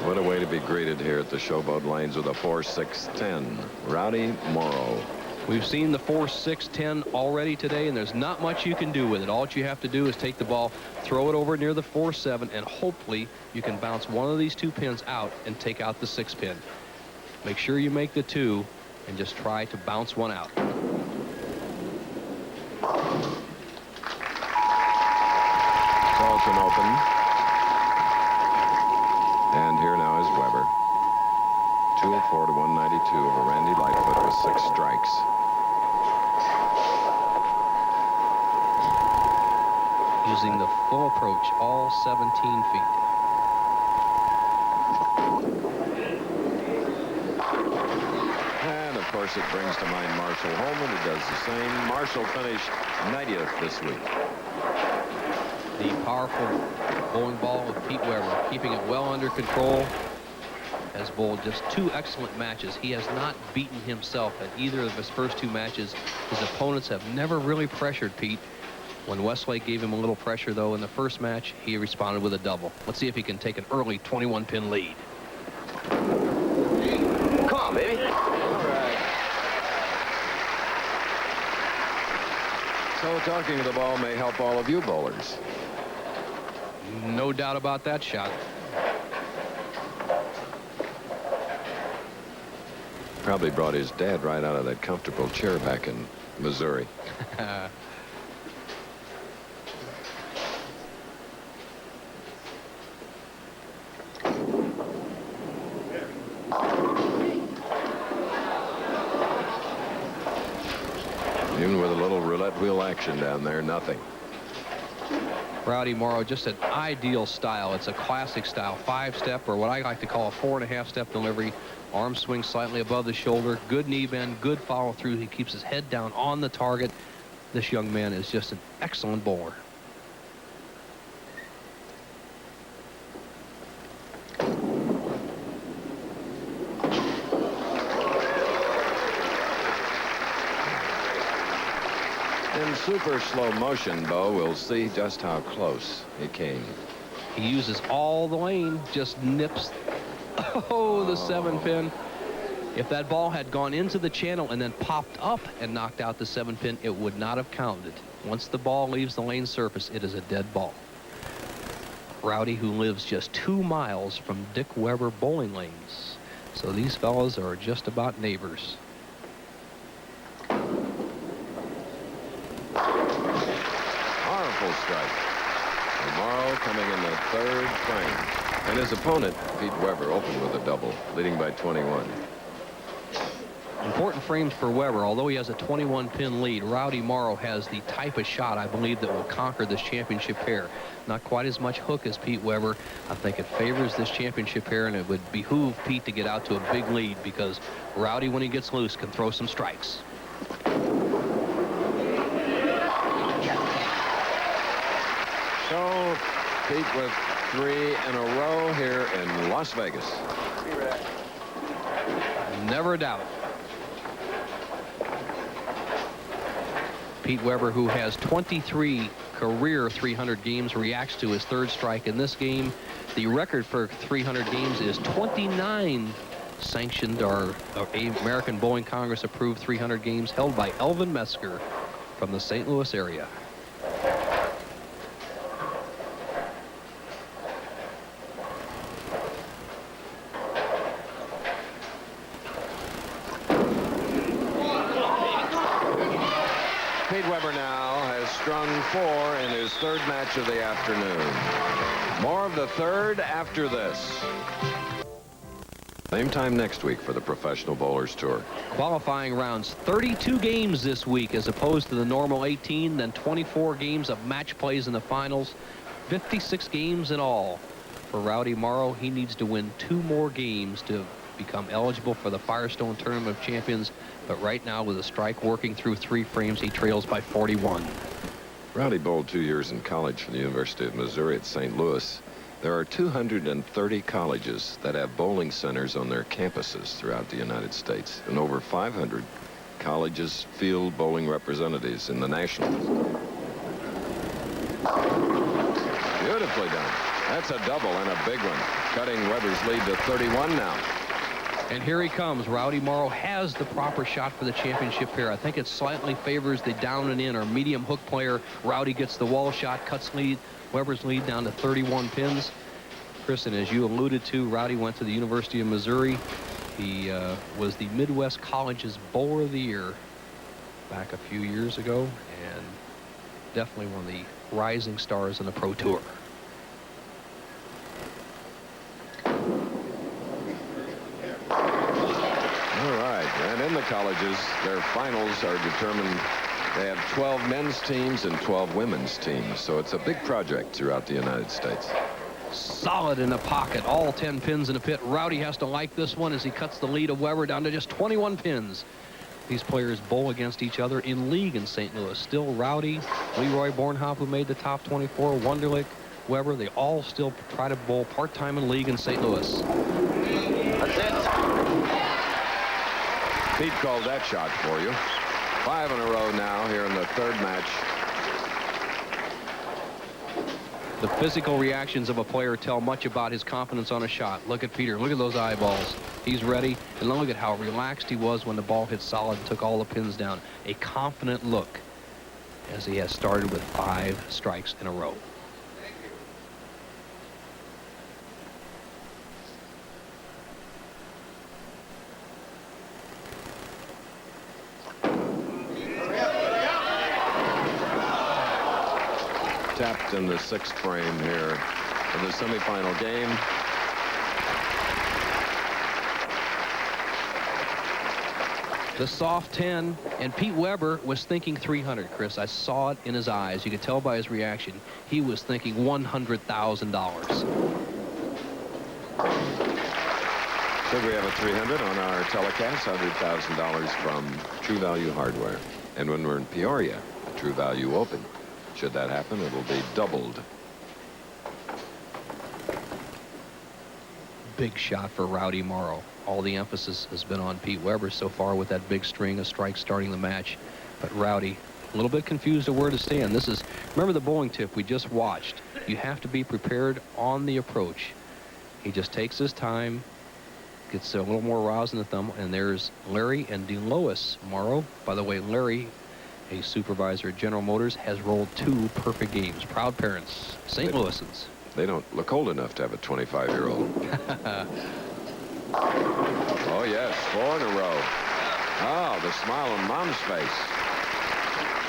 What a way to be greeted here at the Showboat Lanes with a 4-6-10. Rowdy Morrow. We've seen the 4-6-10 already today, and there's not much you can do with it. All you have to do is take the ball, throw it over near the 4-7, and hopefully you can bounce one of these 2 pins out and take out the 6 pin. Make sure you make the 2 and just try to bounce one out. Carlton open. And here now is Weber. 204 to 192 over Randy Lightfoot with 6 strikes. Using the full approach, all 17 feet. And, of course, it brings to mind Marshall Holman, who does the same. Marshall finished 90th this week. The powerful bowling ball of Pete Weber, keeping it well under control. Has bowled just 2 excellent matches. He has not beaten himself at either of his first 2 matches. His opponents have never really pressured Pete. When Westlake gave him a little pressure, though, in the first match, he responded with a double. Let's see if he can take an early 21-pin lead. Come on, baby. All right. So talking to the ball may help all of you bowlers. No doubt about that shot. Probably brought his dad right out of that comfortable chair back in Missouri. Even with a little roulette wheel action down there, nothing. Rowdy Morrow, just an ideal style. It's a classic style, 5-step, or what I like to call a 4.5-step delivery. Arm swing slightly above the shoulder, good knee bend, good follow through. He keeps his head down on the target. This young man is just an excellent bowler. In super slow motion, Bo, we'll see just how close he came. He uses all the lane, just nips. Oh, the 7-pin. If that ball had gone into the channel and then popped up and knocked out the 7-pin, it would not have counted. Once the ball leaves the lane surface, it is a dead ball. Rowdy, who lives just 2 miles from Dick Weber bowling lanes. So these fellows are just about neighbors. Powerful strike. And Morrow coming in the 3rd frame. And his opponent, Pete Weber, opened with a double, leading by 21. Important frames for Weber. Although he has a 21-pin lead, Rowdy Morrow has the type of shot, I believe, that will conquer this championship pair. Not quite as much hook as Pete Weber. I think it favors this championship pair, and it would behoove Pete to get out to a big lead because Rowdy, when he gets loose, can throw some strikes. So Pete with 3 in a row here in Las Vegas. Never a doubt. Pete Weber, who has 23 career 300 games, reacts to his 3rd strike in this game. The record for 300 games is 29 sanctioned or American Bowling Congress approved 300 games held by Elvin Mesker from the St. Louis area. Pete Weber now has strung 4 in his 3rd match of the afternoon. More of the 3rd after this. Same time next week for the Professional Bowlers Tour. Qualifying rounds, 32 games this week as opposed to the normal 18, then 24 games of match plays in the finals, 56 games in all. For Rowdy Morrow, he needs to win 2 more games to become eligible for the Firestone Tournament of Champions, but right now with a strike working through 3 frames, he trails by 41. Rowdy bowled 2 years in college for the University of Missouri at St. Louis. There are 230 colleges that have bowling centers on their campuses throughout the United States, and over 500 colleges field bowling representatives in the national. Beautifully done. That's a double and a big one, cutting Weber's lead to 31 now. And here he comes. Rowdy Morrow has the proper shot for the championship pair. I think it slightly favors the down and in or medium hook player. Rowdy gets the wall shot, cuts Weber's lead down to 31 pins. Chris, and as you alluded to, Rowdy went to the University of Missouri. He was the Midwest College's Bowler of the Year back a few years ago, and definitely one of the rising stars in the Pro Tour. colleges, their finals are determined. They have 12 men's teams and 12 women's teams, so it's a big project throughout the United States. Solid in the pocket, all 10 pins in the pit. Rowdy has to like this one as he cuts the lead of Weber down to just 21 pins. These players bowl against each other in league in St. Louis. Still Rowdy, Leroy Bornhop, who made the top 24, Wunderlich, Weber, they all still try to bowl part-time in league in St. Louis. That's it. Pete called that shot for you. 5 in a row now here in the third match. The physical reactions of a player tell much about his confidence on a shot. Look at Peter. Look at those eyeballs. He's ready. And look at how relaxed he was when the ball hit solid and took all the pins down. A confident look as he has started with 5 strikes in a row. Tapped in the 6th frame here in the semifinal game. The soft 10, and Pete Weber was thinking 300, Chris. I saw it in his eyes. You could tell by his reaction. He was thinking $100,000. Should we have a 300 on our telecast? $100,000 from True Value Hardware. And when we're in Peoria, the True Value Open, should that happen, it'll be doubled. Big shot for Rowdy Morrow. All the emphasis has been on Pete Weber so far with that big string of strikes starting the match. But Rowdy, a little bit confused of where to stand. This is, remember the bowling tip we just watched. You have to be prepared on the approach. He just takes his time, gets a little more rouse in the thumb, and there's Larry and DeLois. Morrow, by the way, Larry, a supervisor at General Motors, has rolled 2 perfect games. Proud parents, St. Louisans. They don't look old enough to have a 25-year-old. Oh, yes, 4 in a row. Oh, the smile on Mom's face.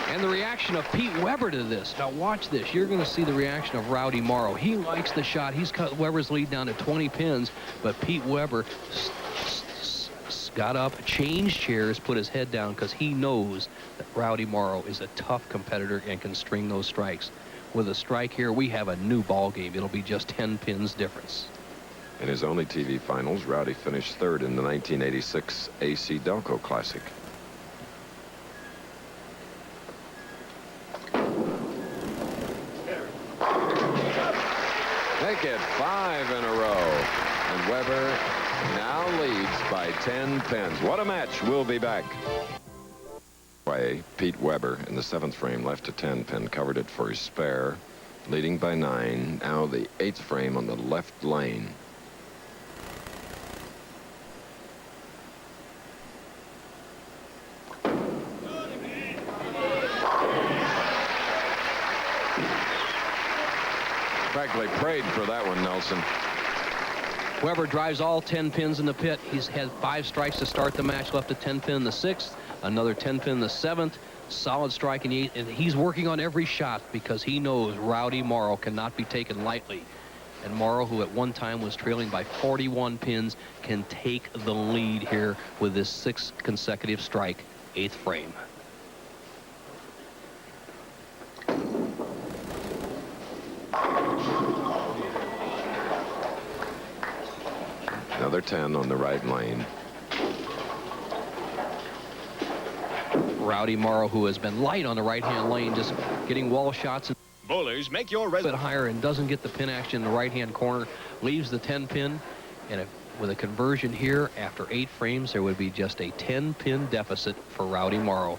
And the reaction of Pete Weber to this. Now watch this. You're going to see the reaction of Rowdy Morrow. He likes the shot. He's cut Weber's lead down to 20 pins, but Pete Weber got up, changed chairs, put his head down because he knows that Rowdy Morrow is a tough competitor and can string those strikes. With a strike here, we have a new ball game. It'll be just 10 pins difference. In his only TV finals, Rowdy finished 3rd in the 1986 AC Delco Classic. Make it 5 in a row. And Weber now leads by 10 pins. What a match. We'll be back. Pete Weber in the 7th frame left a 10 pin, covered it for his spare, leading by 9. Now the 8th frame on the left lane. Practically prayed for that one, Nelson. Weber drives all 10 pins in the pit. He's had 5 strikes to start the match, left a 10 pin in the 6th, another 10 pin in the 7th, solid strike in the 8th, and he's working on every shot because he knows Rowdy Morrow cannot be taken lightly. And Morrow, who at one time was trailing by 41 pins, can take the lead here with this 6th consecutive strike, 8th frame. Another 10 on the right lane. Rowdy Morrow, who has been light on the right-hand lane, just getting wall shots. Bowlers, make your A bit higher and doesn't get the pin action in the right-hand corner, leaves the 10 pin, and with a conversion here after 8 frames, there would be just a 10 pin deficit for Rowdy Morrow.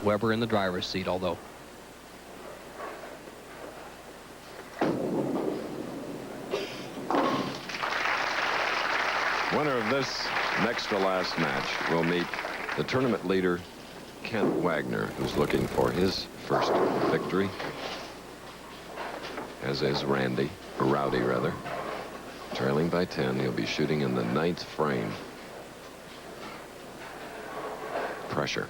Weber in the driver's seat, although. Winner of this next to last match will meet the tournament leader, Kent Wagner, who's looking for his first victory, as is Rowdy, rather. Trailing by 10, he'll be shooting in the 9th frame. Pressure.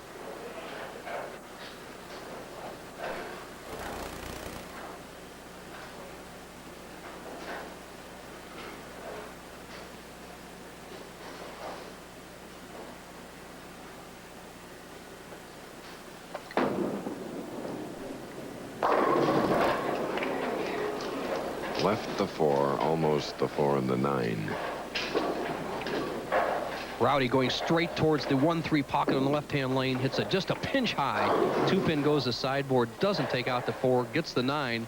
Left the 4, almost the 4 and the 9. Rowdy going straight towards the 1-3 pocket on the left-hand lane. Hits just a pinch high. 2-pin goes to sideboard. Doesn't take out the 4. Gets the 9.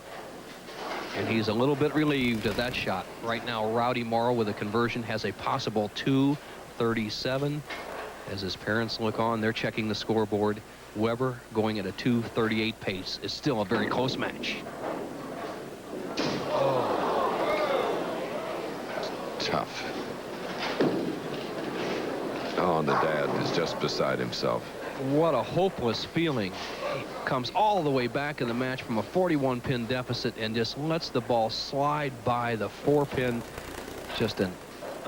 And he's a little bit relieved of that shot. Right now, Rowdy Morrow with a conversion has a possible 237. As his parents look on, they're checking the scoreboard. Weber going at a 2:38 pace. Is still a very close match. Tough. Oh, and the dad is just beside himself. What a hopeless feeling. He comes all the way back in the match from a 41-pin deficit and just lets the ball slide by the 4-pin. Just a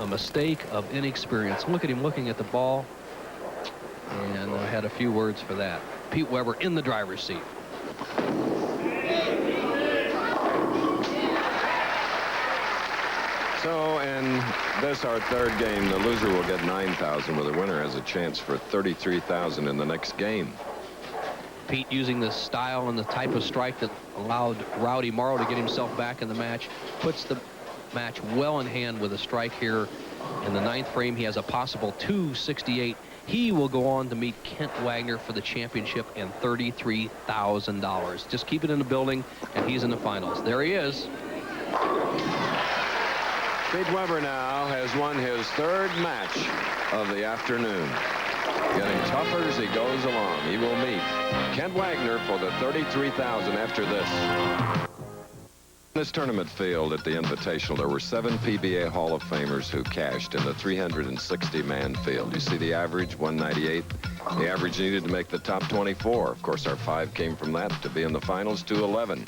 mistake of inexperience. Look at him looking at the ball. And I had a few words for that. Pete Weber in the driver's seat. So, in this, our third game, the loser will get $9,000, where the winner has a chance for $33,000 in the next game. Pete using the style and the type of strike that allowed Rowdy Morrow to get himself back in the match. Puts the match well in hand with a strike here in the 9th frame. He has a possible 268. He will go on to meet Kent Wagner for the championship and $33,000. Just keep it in the building, and he's in the finals. There he is. Pete Weber now has won his 3rd match of the afternoon. Getting tougher as he goes along. He will meet Kent Wagner for the $33,000 after this. In this tournament field at the Invitational, there were 7 PBA Hall of Famers who cashed in the 360-man field. You see the average, 198. The average needed to make the top 24. Of course, our 5 came from that to be in the finals, 211.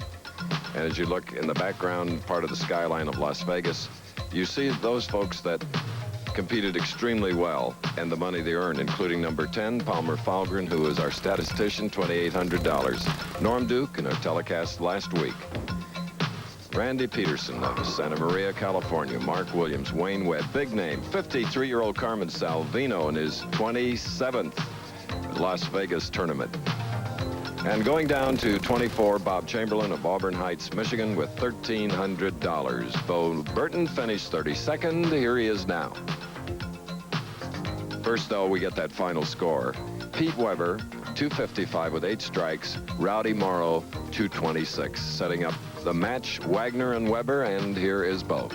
And as you look in the background, part of the skyline of Las Vegas, you see those folks that competed extremely well and the money they earned, including number 10, Palmer Falgren, who is our statistician, $2,800. Norm Duke in our telecast last week. Randy Peterson of Santa Maria, California. Mark Williams, Wayne Webb, big name. 53-year-old Carmen Salvino in his 27th Las Vegas tournament. And going down to 24, Bob Chamberlain of Auburn Heights, Michigan, with $1,300. Bo Burton finished 32nd. Here he is now. First, though, we get that final score. Pete Weber, 255 with 8 strikes. Rowdy Morrow, 226. Setting up the match, Wagner and Weber, and here is Bo.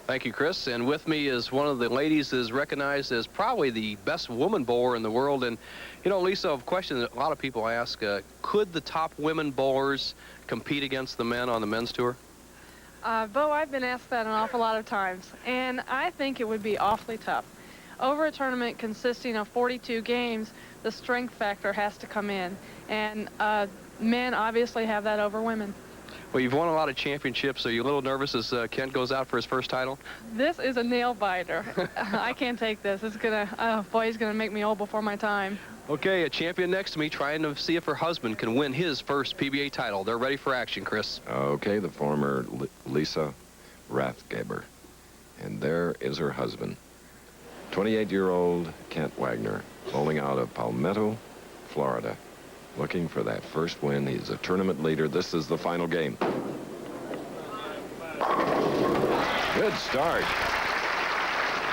Thank you, Chris. And with me is one of the ladies that is recognized as probably the best woman bowler in the world. And, you know, Lisa, a question that a lot of people ask, could the top women bowlers compete against the men on the men's tour? Bo, I've been asked that an awful lot of times, and I think it would be awfully tough. Over a tournament consisting of 42 games, the strength factor has to come in, and men obviously have that over women. Well, you've won a lot of championships. Are you a little nervous as Kent goes out for his first title? This is a nail biter. I can't take this. It's gonna, oh boy, he's gonna make me old before my time. Okay, a champion next to me trying to see if her husband can win his first PBA title. They're ready for action, Chris. Okay, the former Lisa Rathgeber. And there is her husband. 28-year-old Kent Wagner, bowling out of Palmetto, Florida. Looking for that first win. He's a tournament leader. This is the final game. Good start.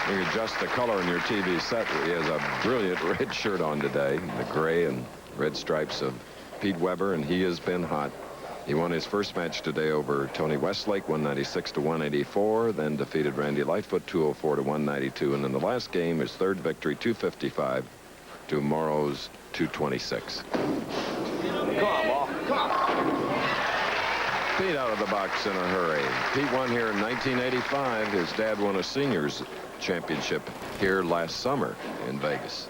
You adjust the color on your TV set. He has a brilliant red shirt on today. The gray and red stripes of Pete Weber, and he has been hot. He won his first match today over Tony Westlake, 196 to 184, then defeated Randy Lightfoot, 204 to 192, and in the last game, his 3rd victory, 255 to Morrow's 226. Come on, ball. Come on. Pete out of the box in a hurry. Pete won here in 1985. His dad won a seniors championship here last summer in Vegas.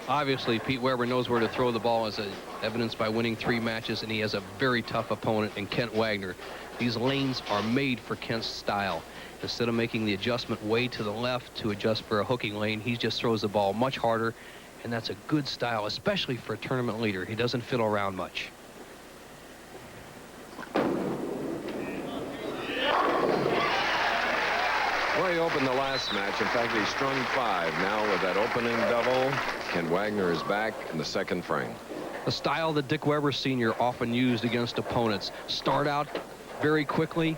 Obviously, Pete Weber knows where to throw the ball, as evidenced by winning 3 matches, and he has a very tough opponent in Kent Wagner. These lanes are made for Kent's style. Instead of making the adjustment way to the left to adjust for a hooking lane, he just throws the ball much harder, and that's a good style, especially for a tournament leader. He doesn't fiddle around much. Well, he opened the last match. In fact, he strung 5. Now with that opening double, Kent Wagner is back in the 2nd frame. The style that Dick Weber Sr. often used against opponents. Start out very quickly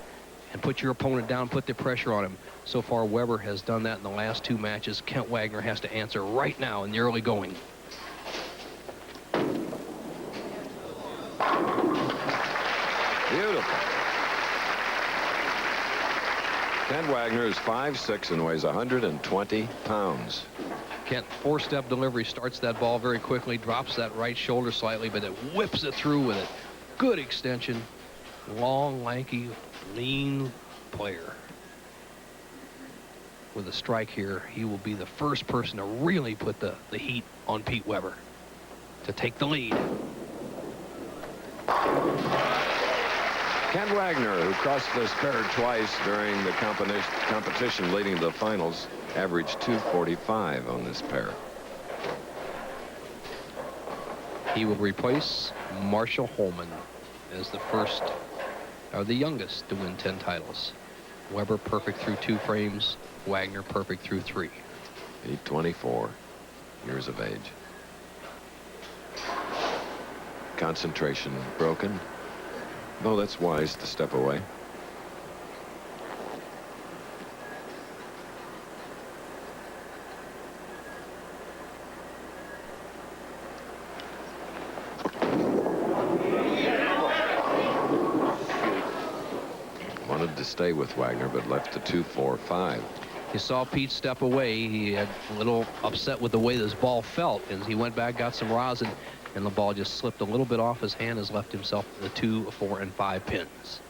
and put your opponent down, put the pressure on him. So far, Weber has done that in the last 2 matches. Kent Wagner has to answer right now in the early going. Beautiful. Kent Wagner is 5'6" and weighs 120 pounds. Kent, 4-step delivery, starts that ball very quickly, drops that right shoulder slightly, but it whips it through with it. Good extension. Long, lanky, lean player. With a strike here, he will be the first person to really put the heat on Pete Weber to take the lead. Kent Wagner, who crossed this pair twice during the competition leading to the finals, averaged 245 on this pair. He will replace Marshall Holman as the first, or the youngest, to win 10 titles. Weber perfect through 2 frames, Wagner perfect through 3. He's 24 years of age. Concentration broken. No, that's wise to step away. Wanted to stay with Wagner, but left to 2-4-5. You saw Pete step away. He had a little upset with the way this ball felt, and he went back, got some rosin, and the ball just slipped a little bit off his hand, has left himself the 2, 4, and 5 pins.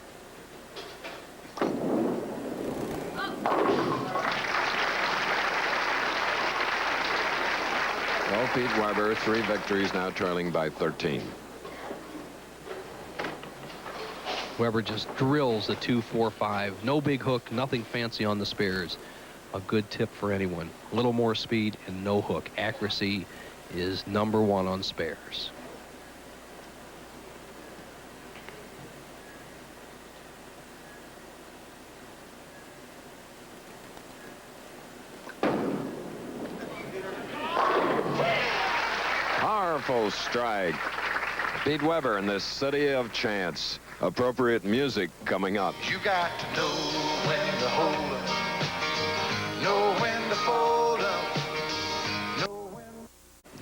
Well, Pete Weber, 3 victories, now trailing by 13. Weber just drills the 2, 4, 5. No big hook, nothing fancy on the spares. A good tip for anyone. A little more speed and no hook. Accuracy is #1 on spares. Powerful strike. Pete Weber in this city of chance. Appropriate music coming up. You got to know when to hold up, know when to fold up, know when.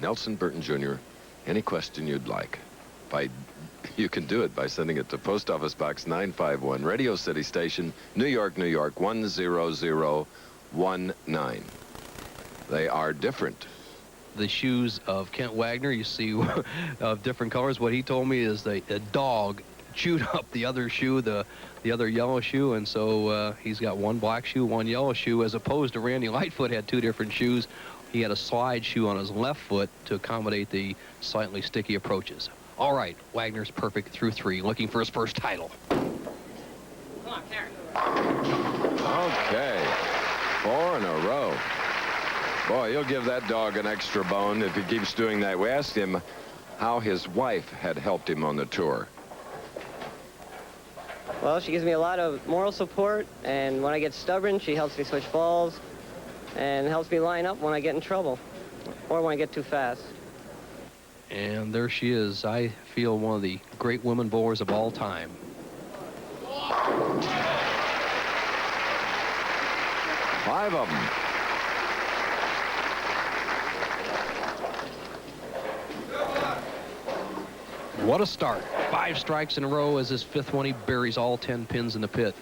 Nelson Burton Jr., any question you'd like. You can do it by sending it to Post Office Box 951, Radio City Station, New York, New York, 10019. They are different. The shoes of Kent Wagner, you see, of different colors. What he told me is a dog chewed up the other shoe, the other yellow shoe, and so he's got 1 black shoe, 1 yellow shoe, as opposed to Randy Lightfoot had 2 different shoes. He had a slide shoe on his left foot to accommodate the slightly sticky approaches. All right, Wagner's perfect through 3, looking for his first title. Okay, 4 in a row. Boy, you'll give that dog an extra bone if he keeps doing that. We asked him how his wife had helped him on the tour. Well, she gives me a lot of moral support, and when I get stubborn, she helps me switch balls and helps me line up when I get in trouble or when I get too fast. And there she is. I feel one of the great women bowlers of all time. 5 of them. What a start. 5 strikes in a row as his 5th one. He buries all 10 pins in the pit.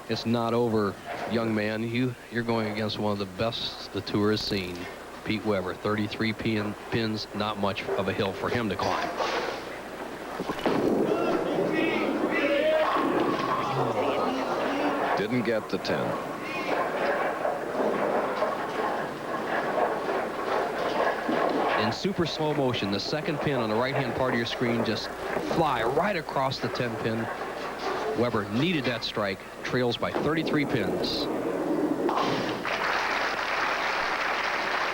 It's not over, young man. You're going against one of the best the tour has seen. Pete Weber, 33 pins, not much of a hill for him to climb. Didn't get the 10. In super slow motion, the 2nd pin on the right-hand part of your screen just fly right across the 10 pin. Weber needed that strike, trails by 33 pins.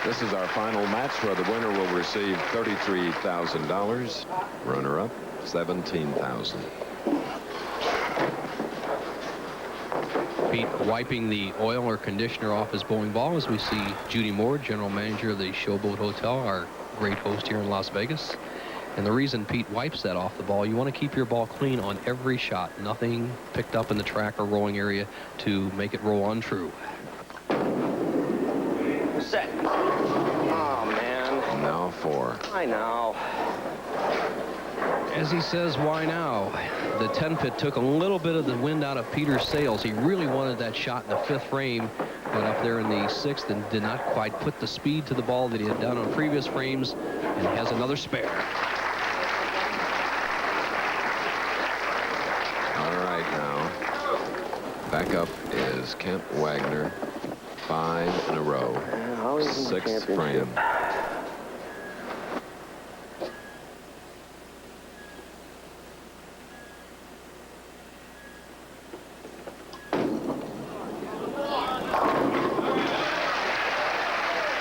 This is our final match where the winner will receive $33,000. Runner-up, $17,000. Pete wiping the oil or conditioner off his bowling ball as we see Judy Moore, general manager of the Showboat Hotel, our great host here in Las Vegas. And the reason Pete wipes that off the ball, you want to keep your ball clean on every shot. Nothing picked up in the track or rolling area to make it roll untrue. Set. Oh, man. Now 4. I know. As he says, why now? The 10 pit took a little bit of the wind out of Peter's sails. He really wanted that shot in the 5th frame, but up there in the 6th and did not quite put the speed to the ball that he had done on previous frames, and has another spare. All right, now. Back up is Kent Wagner. 5 in a row. 6th frame.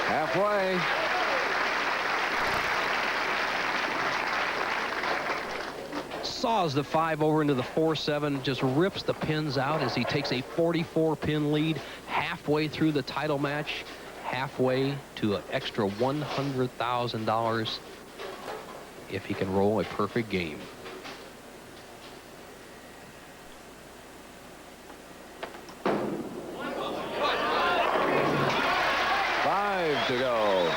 Halfway. Saws the 5 over into the 4-7, just rips the pins out as he takes a 44-pin lead halfway through the title match, halfway to an extra $100,000 if he can roll a perfect game. To go.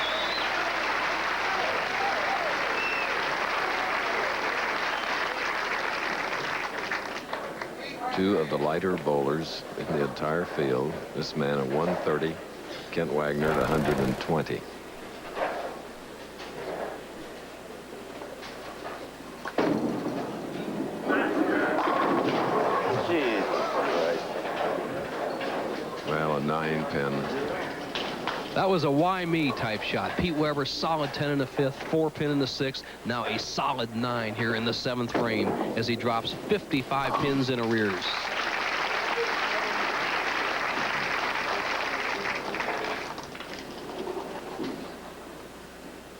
Two of the lighter bowlers in the entire field. This man at 130, Kent Wagner at 120. Well, a 9-pin. That was a why me type shot. Pete Weber, solid 10 in the 5th, 4-pin in the 6th, now a solid 9 here in the 7th frame as he drops 55 pins in arrears.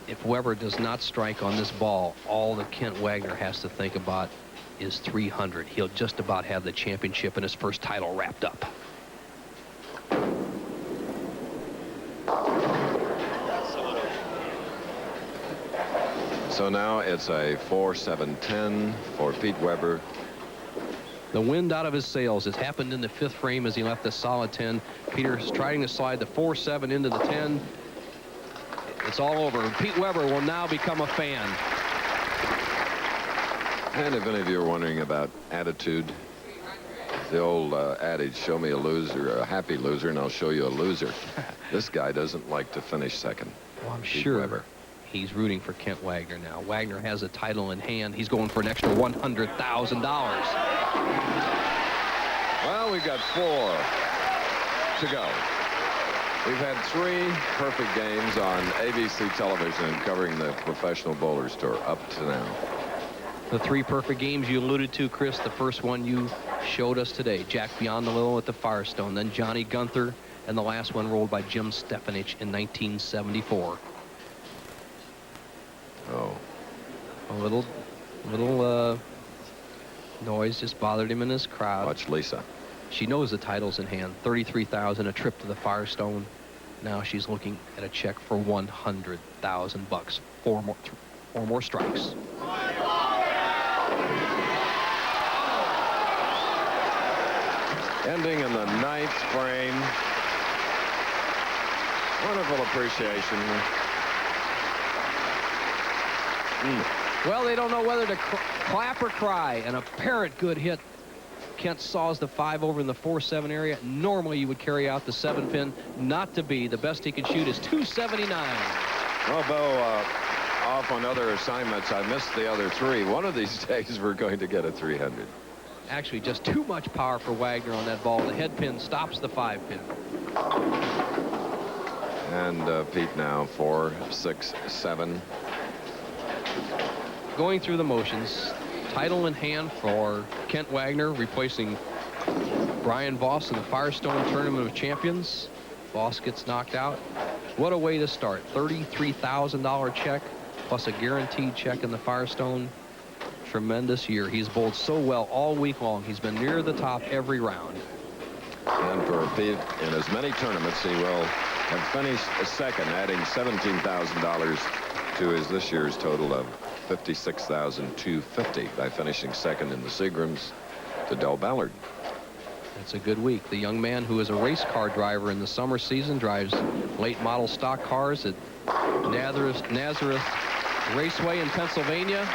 If Weber does not strike on this ball, all that Kent Wagner has to think about is 300. He'll just about have the championship and his first title wrapped up. So now it's a 4-7-10 for Pete Weber. The wind out of his sails. It happened in the 5th frame as he left the solid 10. Peter's trying to slide the 4-7 into the 10. It's all over. Pete Weber will now become a fan. And if any of you are wondering about attitude, the old adage, show me a loser, a happy loser, and I'll show you a loser. This guy doesn't like to finish second. Well, I'm Pete sure Weber. He's rooting for Kent Wagner now. Wagner has a title in hand. He's going for an extra $100,000. Well, we've got 4 to go. We've had 3 perfect games on ABC television covering the Professional Bowlers Tour up to now. The 3 perfect games you alluded to, Chris. The first one you showed us today. Jack Biondello at the Firestone, then Johnny Gunther, and the last one rolled by Jim Stefanich in 1974. Oh. A little noise just bothered him in his crowd. Watch Lisa. She knows the title's in hand. $33,000, a trip to the Firestone. Now she's looking at a check for $100,000. 4 more strikes. Ending in the 9th frame. Wonderful appreciation. Well, they don't know whether to clap or cry. An apparent good hit. Kent saws the 5 over in the 4-7 area. Normally you would carry out the 7-pin. Not to be. The best he can shoot is 279. Well, Bo, off on other assignments, I missed the other 3. One of these days we're going to get a 300. Actually, just too much power for Wagner on that ball. The head pin stops the 5-pin. And Pete now 4, 6, 7. Going through the motions. Title in hand for Kent Wagner, replacing Brian Voss in the Firestone Tournament of Champions. Voss gets knocked out. What a way to start. $33,000 check plus a guaranteed check in the Firestone. Tremendous year. He's bowled so well all week long. He's been near the top every round. And for Pete, in as many tournaments, he will have finished second, adding $17,000 to his this year's total of $56,250 by finishing second in the Seagrams to Del Ballard. It's a good week. The young man who is a race car driver in the summer season drives late model stock cars at Nazareth Raceway in Pennsylvania.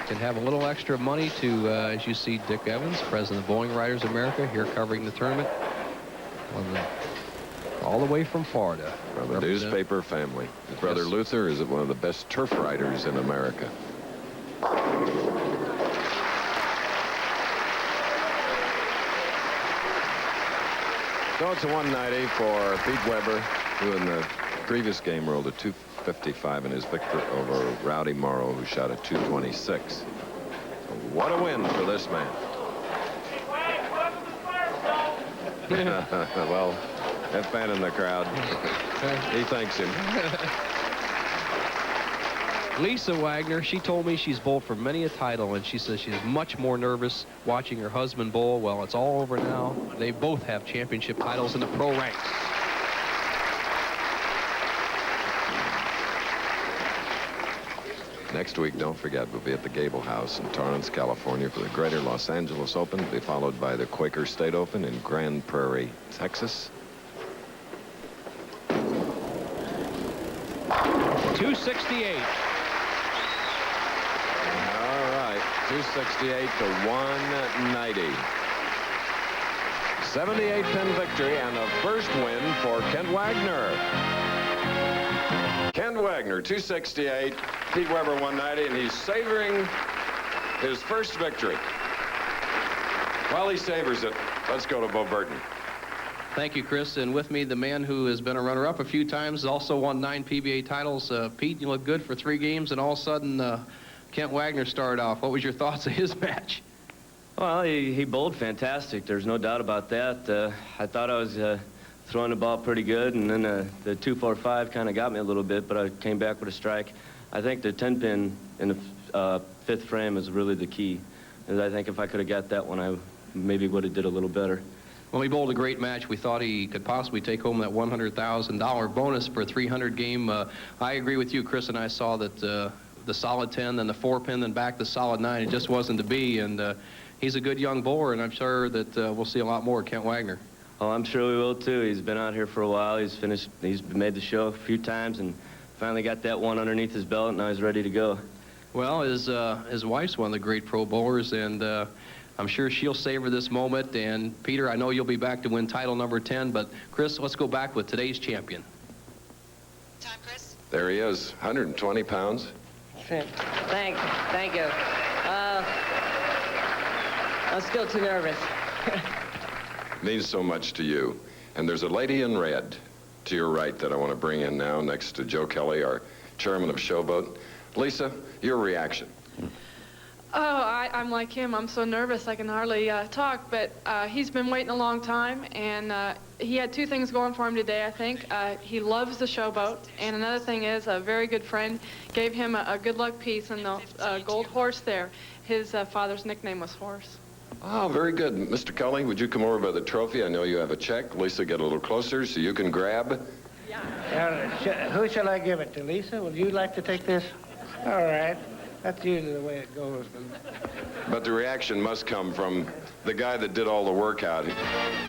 Can have a little extra money to, as you see, Dick Evans, president of Boeing Riders America, here covering the tournament. All the way from Florida. From a newspaper family. His brother Luther is one of the best turf riders in America. So it's a 190 for Pete Weber, who in the previous game rolled a 255 in his victory over Rowdy Morrow, who shot a 226. So what a win for this man. Well, that fan in the crowd, he thanks him. Lisa Wagner, she told me she's bowled for many a title, and she says she's much more nervous watching her husband bowl. Well, it's all over now. They both have championship titles in the pro ranks. Next week, don't forget, we'll be at the Gable House in Torrance, California for the Greater Los Angeles Open, to be followed by the Quaker State Open in Grand Prairie, Texas. 268. All right, 268 to 190. 78-pin victory and a first win for Kent Wagner. Kent Wagner, 268. Pete Weber, 190, and he's savoring his first victory. While he savors it, let's go to Bo Burton. Thank you, Chris. And with me, the man who has been a runner-up a few times, also won 9 PBA titles. Pete, you look good for 3 games, and all of a sudden, Kent Wagner started off. What was your thoughts of his match? Well, he bowled fantastic. There's no doubt about that. I thought I was throwing the ball pretty good, and then the 245 kind of got me a little bit, but I came back with a strike. I think the 10-pin in the 5th frame is really the key. And I think if I could have got that one, I maybe would have did a little better. Well, he bowled a great match. We thought he could possibly take home that $100,000 bonus for a 300 game. I agree with you, Chris, and I saw that the solid 10, then the 4-pin, then back the solid 9. It just wasn't to be, and he's a good young bowler, and I'm sure that we'll see a lot more of Kent Wagner. Oh, I'm sure we will, too. He's been out here for a while. He's made the show a few times, and finally got that one underneath his belt, and now he's ready to go. Well, his wife's one of the great pro bowlers, and I'm sure she'll savor this moment. And Peter, I know you'll be back to win title number 10, but Chris, let's go back with today's champion. Time, Chris. There he is, 120 pounds. Thank you. I'm still too nervous. Means so much to you. And there's a lady in red to your right that I want to bring in now next to Joe Kelly, our chairman of Showboat. Lisa, your reaction. Oh, I'm like him. I'm so nervous I can hardly talk, but he's been waiting a long time, and he had 2 things going for him today, I think. He loves the Showboat, and another thing is a very good friend gave him a good luck piece in the gold horse there. His father's nickname was Horse. Oh, very good. Mr. Kelly, would you come over by the trophy? I know you have a check. Lisa, get a little closer so you can grab. Who shall I give it to, Lisa? Would you like to take this? All right. That's usually the way it goes. But the reaction must come from the guy that did all the work out.